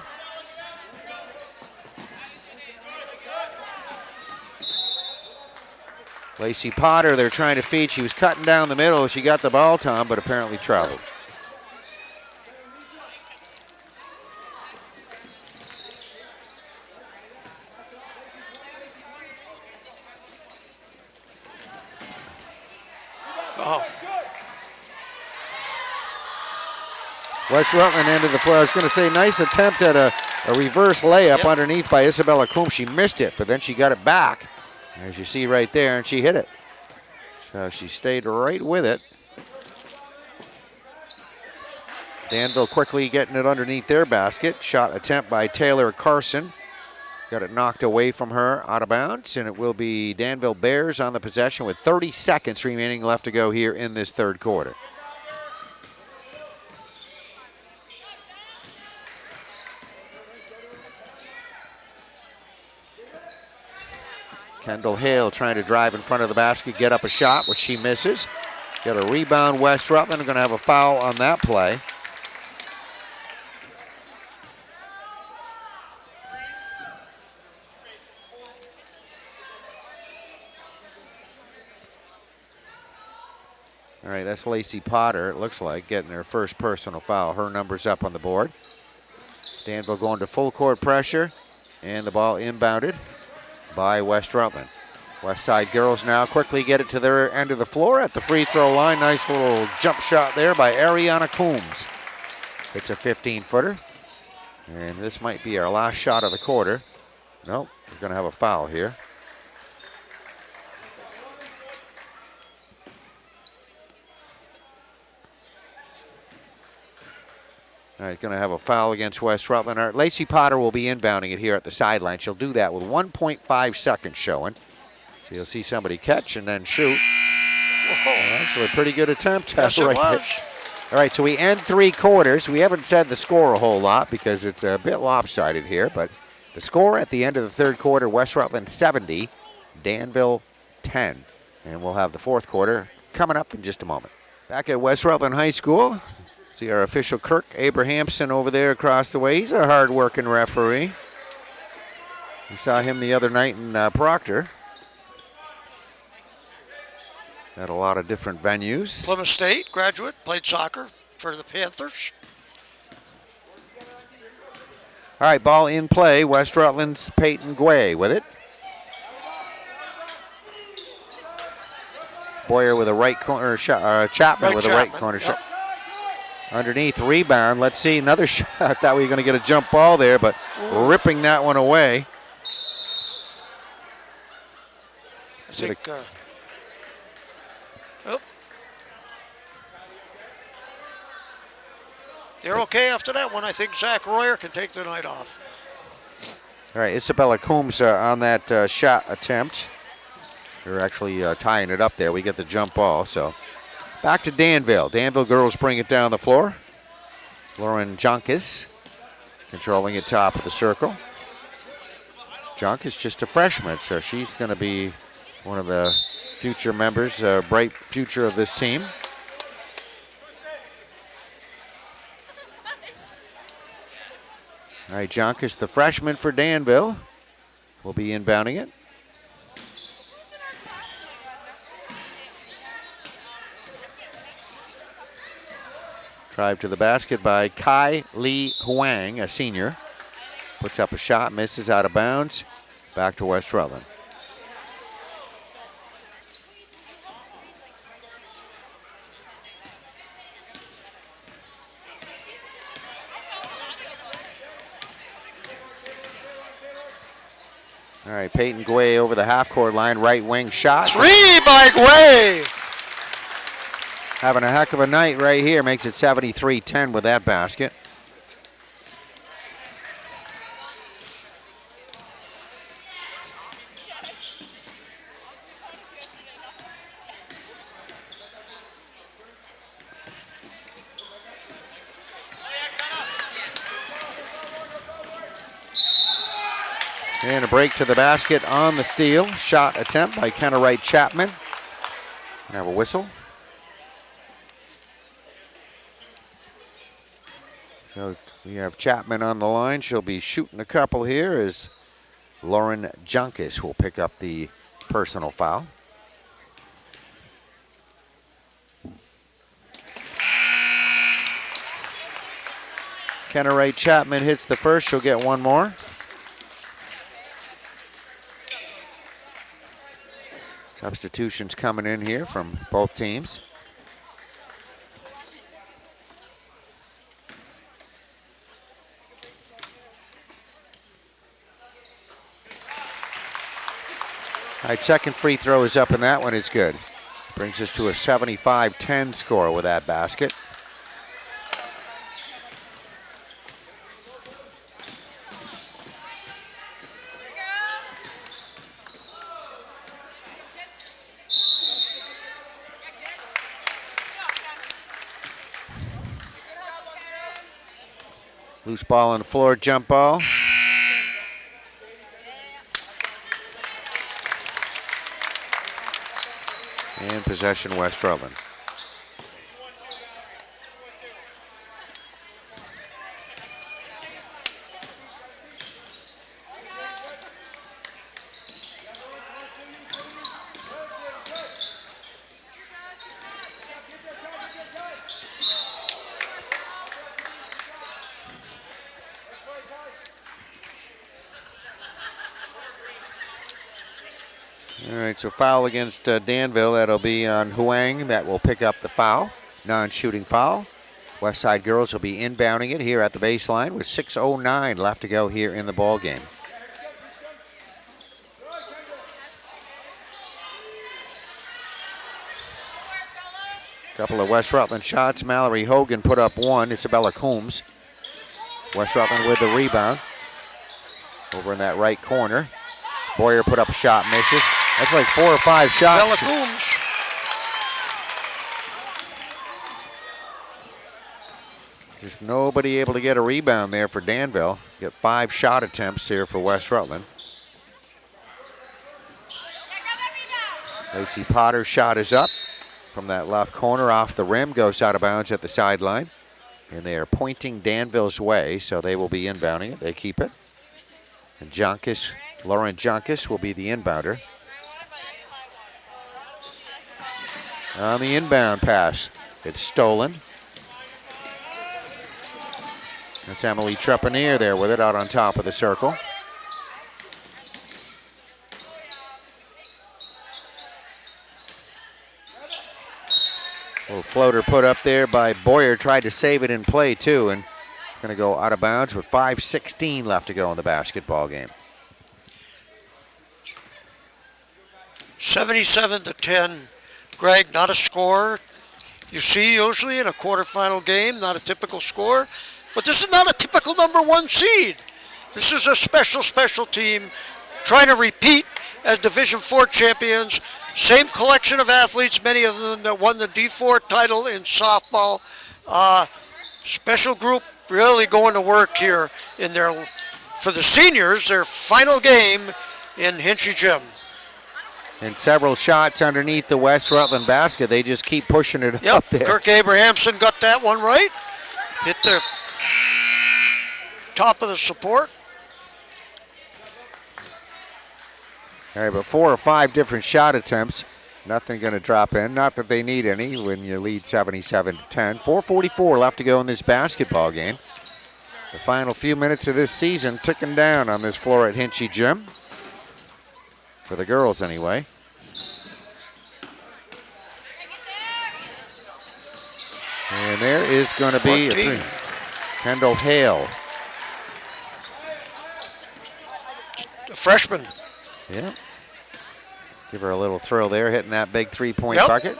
Lacey Potter, they're trying to feed. She was cutting down the middle. She got the ball, Tom, but apparently traveled. Oh. West Rutland ended the floor. I was going to say, nice attempt at a reverse layup underneath by Isabella Coombs. She missed it, but then she got it back, as you see right there, and she hit it. So she stayed right with it. Danville quickly getting it underneath their basket. Shot attempt by Taylor Carson. Got it knocked away from her, out of bounds, and it will be Danville Bears on the possession with 30 seconds remaining left to go here in this third quarter. Kendall Hale trying to drive in front of the basket, get up a shot, which she misses. Got a rebound, West Rutland. Going to have a foul on that play. All right, that's Lacey Potter, it looks like, getting her first personal foul. Her number's up on the board. Danville going to full court pressure, and the ball inbounded by West Rutland. West Side girls now quickly get it to their end of the floor at the free throw line. Nice little jump shot there by Ariana Coombs. It's a 15-footer. And this might be our last shot of the quarter. Nope, we're going to have a foul here. All right, going to have a foul against West Rutland. Right, Lacey Potter will be inbounding it here at the sideline. She'll do that with 1.5 seconds showing. So you'll see somebody catch and then shoot. Well, actually, a pretty good attempt. Yes, right it was. All right, so we end 3 quarters. We haven't said the score a whole lot because it's a bit lopsided here, but the score at the end of the 3rd quarter, West Rutland 70, Danville 10. And we'll have the 4th quarter coming up in just a moment. Back at West Rutland High School, see our official Kirk Abrahamson over there across the way. He's a hard-working referee. We saw him the other night in Proctor. At a lot of different venues. Plymouth State graduate, played soccer for the Panthers. All right, ball in play. West Rutland's Peyton Guay with it. Boyer with a right corner shot. Chapman with a right corner shot. Underneath, rebound. Let's see, another shot. Thought we were going to get a jump ball there, but ripping that one away. I think... They're okay after that one. I think Zach Royer can take the night off. All right, Isabella Coombs on that shot attempt. They're actually tying it up there. We get the jump ball. So back to Danville. Danville girls bring it down the floor. Lauren Junkus controlling it top of the circle. Junk is just a freshman, so she's going to be one of the future members, bright future of this team. All right, Junkus, the freshman for Danville, will be inbounding it. Drive to the basket by Kai Lee Huang, a senior. Puts up a shot, misses out of bounds. Back to West Rutland. All right, Peyton Guay over the half-court line, right wing shot. 3 by Guay. Having a heck of a night right here, makes it 73-10 with that basket. And a break to the basket on the steal. Shot attempt by Kenna Wright Chapman. Have a whistle. So we have Chapman on the line. She'll be shooting a couple here as Lauren Junkus will pick up the personal foul. Kenna Wright Chapman hits the first. She'll get one more. Substitutions coming in here from both teams. All right, second free throw is up, and that one is good. Brings us to a 75-10 score with that basket. Loose ball on the floor, jump ball. And possession, West Rutland. All right, so foul against Danville. That'll be on Huang. That will pick up the foul. Non-shooting foul. West Side girls will be inbounding it here at the baseline with 6:09 left to go here in the ball game. Couple of West Rutland shots. Mallory Hogan put up one. Isabella Coombs. West Rutland with the rebound. Over in that right corner. Boyer put up a shot, misses. That's like 4 or 5 shots. Bella Coombs. Just nobody able to get a rebound there for Danville. Got 5 shot attempts here for West Rutland. Lacey Potter's shot is up from that left corner off the rim, goes out of bounds at the sideline. And they are pointing Danville's way, so they will be inbounding it. They keep it. And Lauren Junkus will be the inbounder. On the inbound pass, it's stolen. That's Emily Trepanier there with it out on top of the circle. Little floater put up there by Boyer, tried to save it in play too, and going to go out of bounds with 5:16 left to go in the basketball game. 77-10. Greg, not a score you see usually in a quarterfinal game, not a typical score. But this is not a typical number 1 seed. This is a special team trying to repeat as Division IV champions. Same collection of athletes, many of them that won the D4 title in softball. Special group really going to work here in for the seniors, their final game in Hinchy Gym. And several shots underneath the West Rutland basket. They just keep pushing it up there. Kirk Abrahamson got that one right. Hit the top of the support. All right, but 4 or 5 different shot attempts. Nothing going to drop in. Not that they need any when you lead 77-10. 4:44 left to go in this basketball game. The final few minutes of this season ticking down on this floor at Hinchy Gym. For the girls, anyway. And there is going to be a 3. Kendall Hale. The freshman. Yeah. Give her a little thrill there, hitting that big 3-point bucket.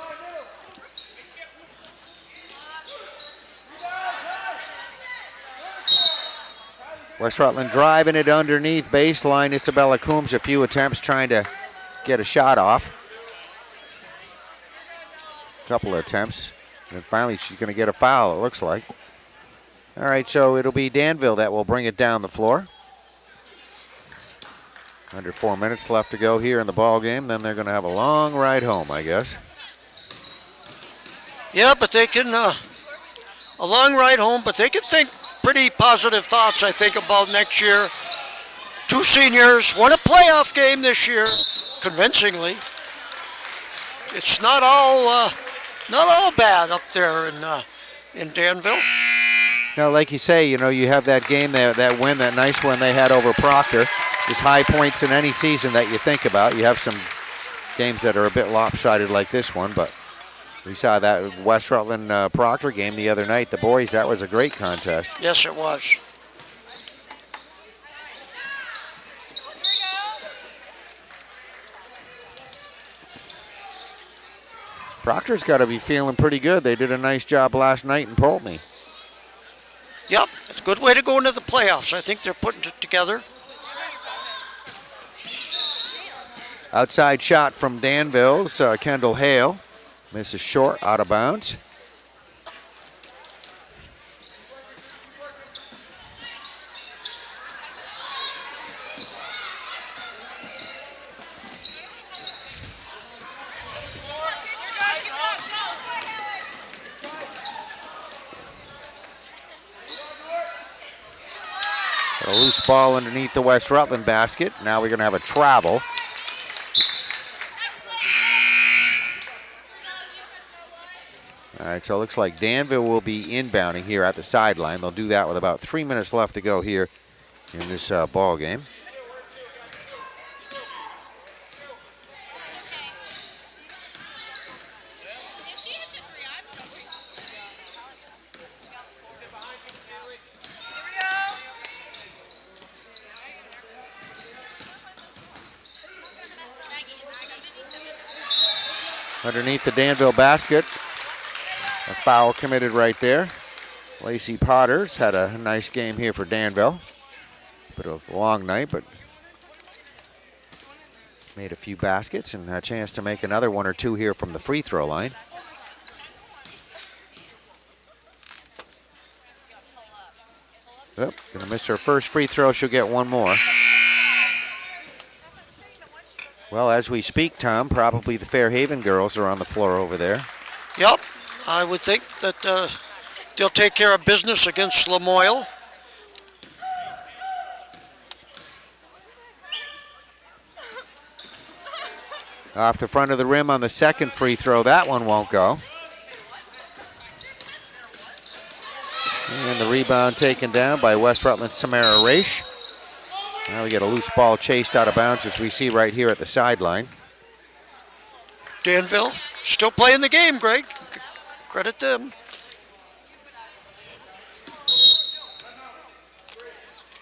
West Rutland driving it underneath baseline. Isabella Coombs, a few attempts trying to get a shot off. A couple of attempts. And finally she's going to get a foul, it looks like. All right, so it'll be Danville that will bring it down the floor. Under 4 minutes left to go here in the ball game. Then they're going to have a long ride home, I guess. Yeah, but they can, a long ride home, but they can think pretty positive thoughts, I think, about next year. 2 seniors, won a playoff game this year, convincingly. It's not all bad up there in Danville. Now, like you say, you have that game, that win, that nice one they had over Proctor. Just high points in any season that you think about. You have some games that are a bit lopsided like this one, but we saw that West Rutland Proctor game the other night. The boys, that was a great contest. Yes, it was. Proctor's got to be feeling pretty good. They did a nice job last night in Pulteney. Yep, it's a good way to go into the playoffs. I think they're putting it together. Outside shot from Danville's Kendall Hale. Misses short, out of bounds. A loose ball underneath the West Rutland basket. Now we're going to have a travel. All right, so it looks like Danville will be inbounding here at the sideline. They'll do that with about 3 minutes left to go here in this ball game. Underneath the Danville basket, a foul committed right there. Lacey Potter's had a nice game here for Danville. Bit of a long night, but made a few baskets and a chance to make another 1 or 2 here from the free throw line. Oop, gonna miss her first free throw. She'll get one more. Well, as we speak, Tom, probably the Fairhaven girls are on the floor over there. Yep, I would think that they'll take care of business against Lamoille. Off the front of the rim on the second free throw. That one won't go. And the rebound taken down by West Rutland's Samara Raish. Now we get a loose ball chased out of bounds, as we see right here at the sideline. Danville still playing the game, Greg. Credit them.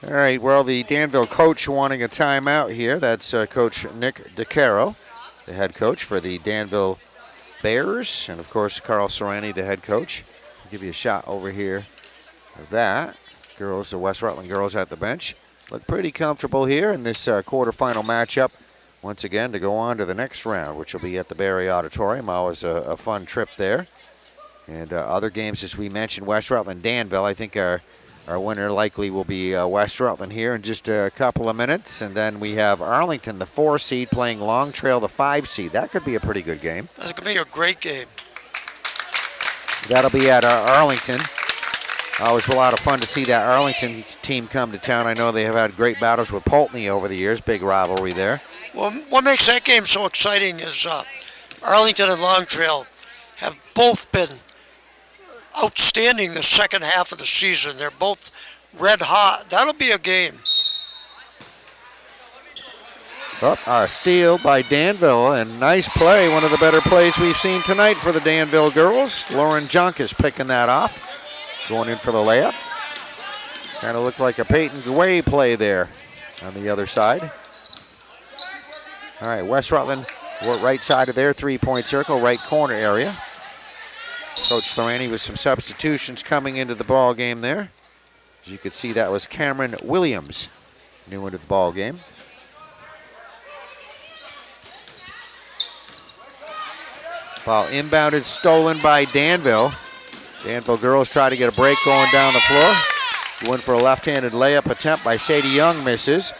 All right, well, the Danville coach wanting a timeout here. That's Coach Nick DeCaro, the head coach for the Danville Bears. And, of course, Carl Serrani, the head coach. I'll give you a shot over here of that. Girls, the West Rutland girls at the bench. Look pretty comfortable here in this quarterfinal matchup. Once again, to go on to the next round, which will be at the Barry Auditorium. Always a fun trip there. And other games, as we mentioned, West Rutland, Danville. I think our winner likely will be West Rutland here in just a couple of minutes. And then we have Arlington, the 4 seed, playing Long Trail, the 5 seed. That could be a pretty good game. That's going to be a great game. That'll be at Arlington. Always a lot of fun to see that Arlington team come to town. I know they have had great battles with Pulteney over the years. Big rivalry there. Well, what makes that game so exciting is Arlington and Long Trail have both been outstanding the second half of the season. They're both red hot. That'll be a game. A steal by Danville, and nice play. One of the better plays we've seen tonight for the Danville girls. Lauren Junkus picking that off. Going in for the layup. Kind of looked like a Peyton Gouet play there on the other side. All right, West Rutland, right side of their three-point circle, right corner area. Coach Serrani with some substitutions coming into the ball game there. As you can see, that was Cameron Williams, new into the ball game. Ball inbounded, stolen by Danville. Danville girls try to get a break going down the floor. Going for a left-handed layup attempt by Sadie Young, misses.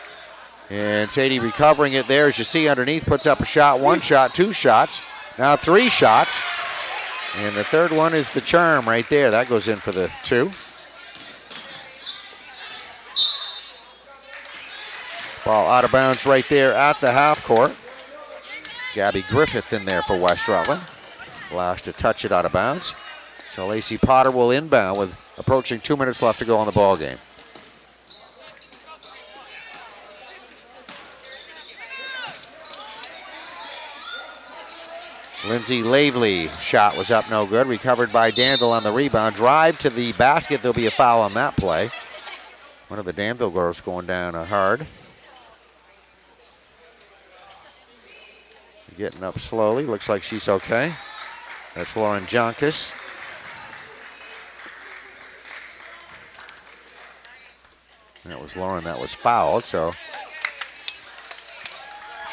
And Sadie recovering it there, as you see underneath, puts up a shot, 1 shot, 2 shots, now 3 shots. And the third one is the charm right there. That goes in for the 2. Ball out of bounds right there at the half court. Gabby Griffith in there for West Rutland. Allows to touch it out of bounds. So Lacey Potter will inbound with approaching 2 minutes left to go on the ball game. Lindsay Lavely, shot was up, no good. Recovered by Danville on the rebound. Drive to the basket. There'll be a foul on that play. One of the Danville girls going down hard. Getting up slowly. Looks like she's okay. That's Lauren Jonkus. That was Lauren that was fouled, so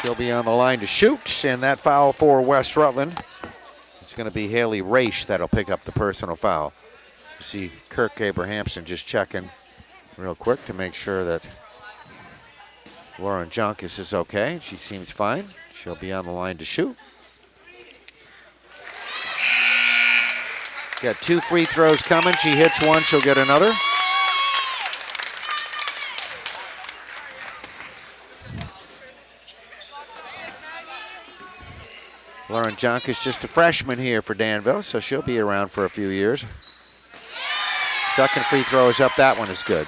she'll be on the line to shoot, and that foul for West Rutland. It's going to be Haley Raish that'll pick up the personal foul. You see Kirk Abrahamson just checking real quick to make sure that Lauren Jonkus is okay. She seems fine. She'll be on the line to shoot. Got 2 free throws coming. She hits one, she'll get another. Lauren Junk is just a freshman here for Danville, so she'll be around for a few years. Second free throw is up. That one is good.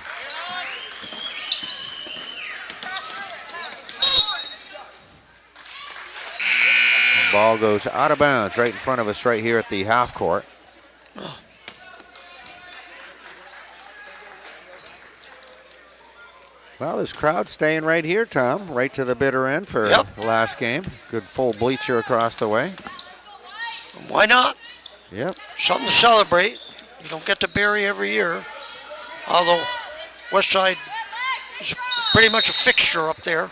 The ball goes out of bounds right in front of us right here at the half court. Well, this crowd staying right here, Tom, right to the bitter end for the last game. Good full bleacher across the way. Why not? Yep. Something to celebrate. You don't get to Barry every year. Although Westside is pretty much a fixture up there.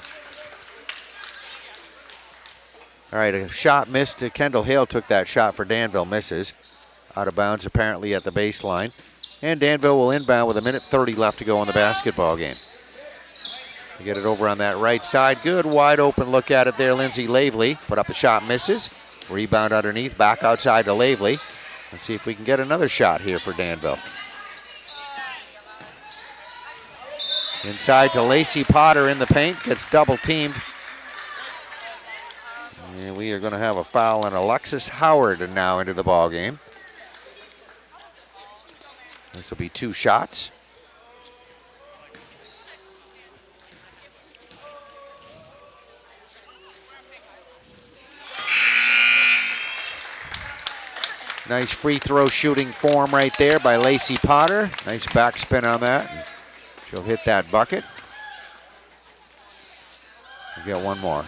All right, a shot missed. Kendall Hale took that shot for Danville, misses. Out of bounds apparently at the baseline. And Danville will inbound with 1:30 left to go in the basketball game. To get it over on that right side. Good wide open look at it there. Lindsay Lavely put up a shot, misses. Rebound underneath, back outside to Lavely. Let's see if we can get another shot here for Danville. Inside to Lacey Potter in the paint, gets double teamed. And we are going to have a foul on Alexis Howard now into the ball game. This will be 2 shots. Nice free throw shooting form right there by Lacey Potter. Nice backspin on that. She'll hit that bucket. We got one more.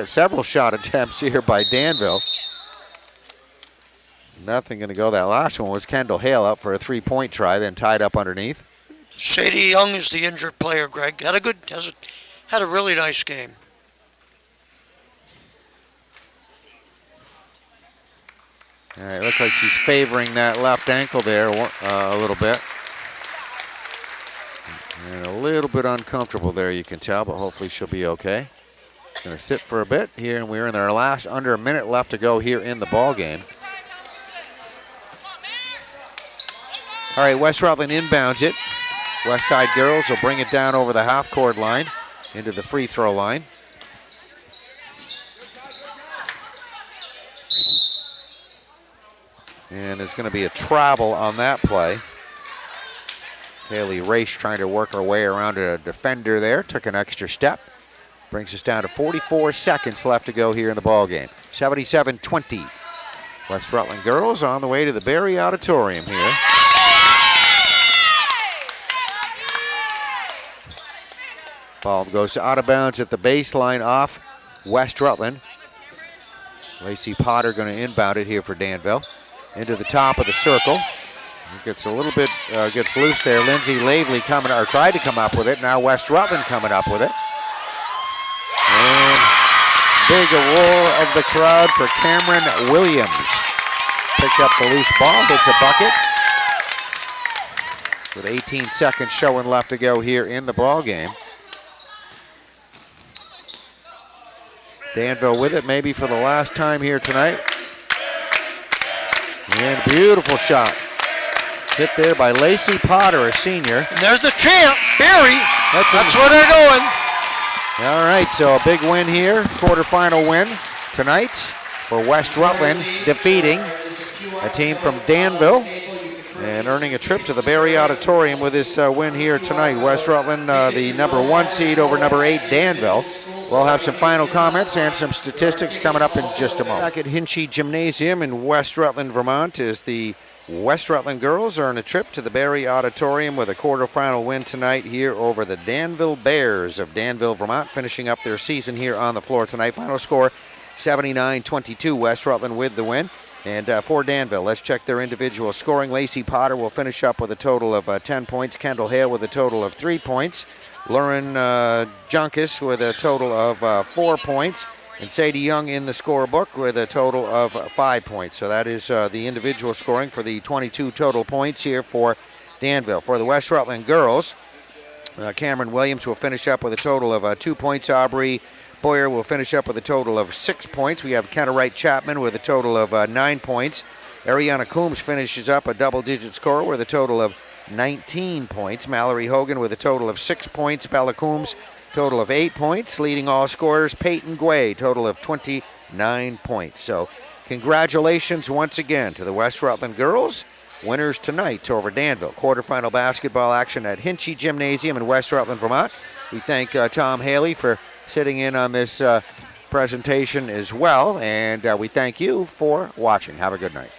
Several shot attempts here by Danville. Nothing going to go. That last one was Kendall Hale up for a 3-point try, then tied up underneath. Sadie Young is the injured player, Greg. Had a really nice game. All right, looks like she's favoring that left ankle there a little bit. And a little bit uncomfortable there, you can tell, but hopefully she'll be okay. Going to sit for a bit here, and we're in our last under a minute left to go here in the ball game. All right, West Rutland inbounds it. West Side girls will bring it down over the half-court line into the free throw line. And there's going to be a travel on that play. Haley Race trying to work her way around a defender there. Took an extra step. Brings us down to 44 seconds left to go here in the ball game. 77-20. West Rutland girls on the way to the Barry Auditorium here. Ball goes out of bounds at the baseline off West Rutland. Lacey Potter going to inbound it here for Danville. Into the top of the circle. It gets a little bit, gets loose there. Lindsay Lavely tried to come up with it. Now West Rutland coming up with it. And big roar of the crowd for Cameron Williams. Picked up the loose ball, hits a bucket. With 18 seconds showing left to go here in the ball game. Danville with it maybe for the last time here tonight. And beautiful shot. Hit there by Lacey Potter, a senior. And there's the champ, Barry. That's where they're going. All right, so a big win here, quarterfinal win tonight for West Rutland, defeating a team from Danville and earning a trip to the Barry Auditorium with this win here tonight. West Rutland, the #1 seed over #8 Danville. We'll have some final comments and some statistics coming up in just a moment. Back at Hinchy Gymnasium in West Rutland, Vermont, is the West Rutland girls earn a trip to the Barry Auditorium with a quarterfinal win tonight here over the Danville Bears of Danville, Vermont, finishing up their season here on the floor tonight. Final score 79-22, West Rutland with the win. And for Danville, let's check their individual scoring. Lacey Potter will finish up with a total of 10 points. Kendall Hale with a total of 3 points. Lauren Junkus with a total of 4 points. And Sadie Young in the scorebook with a total of 5 points. So that is the individual scoring for the 22 total points here for Danville. For the West Rutland girls, Cameron Williams will finish up with a total of 2 points. Aubrey Boyer will finish up with a total of 6 points. We have Kenna Wright Chapman with a total of 9 points. Ariana Coombs finishes up a double-digit score with a total of 19 points. Mallory Hogan with a total of 6 points. Bella Coombs, total of 8 points. Leading all scorers, Peyton Guay, total of 29 points. So congratulations once again to the West Rutland girls. Winners tonight over Danville. Quarterfinal basketball action at Hinchy Gymnasium in West Rutland, Vermont. We thank Tom Haley for sitting in on this presentation as well. And we thank you for watching. Have a good night.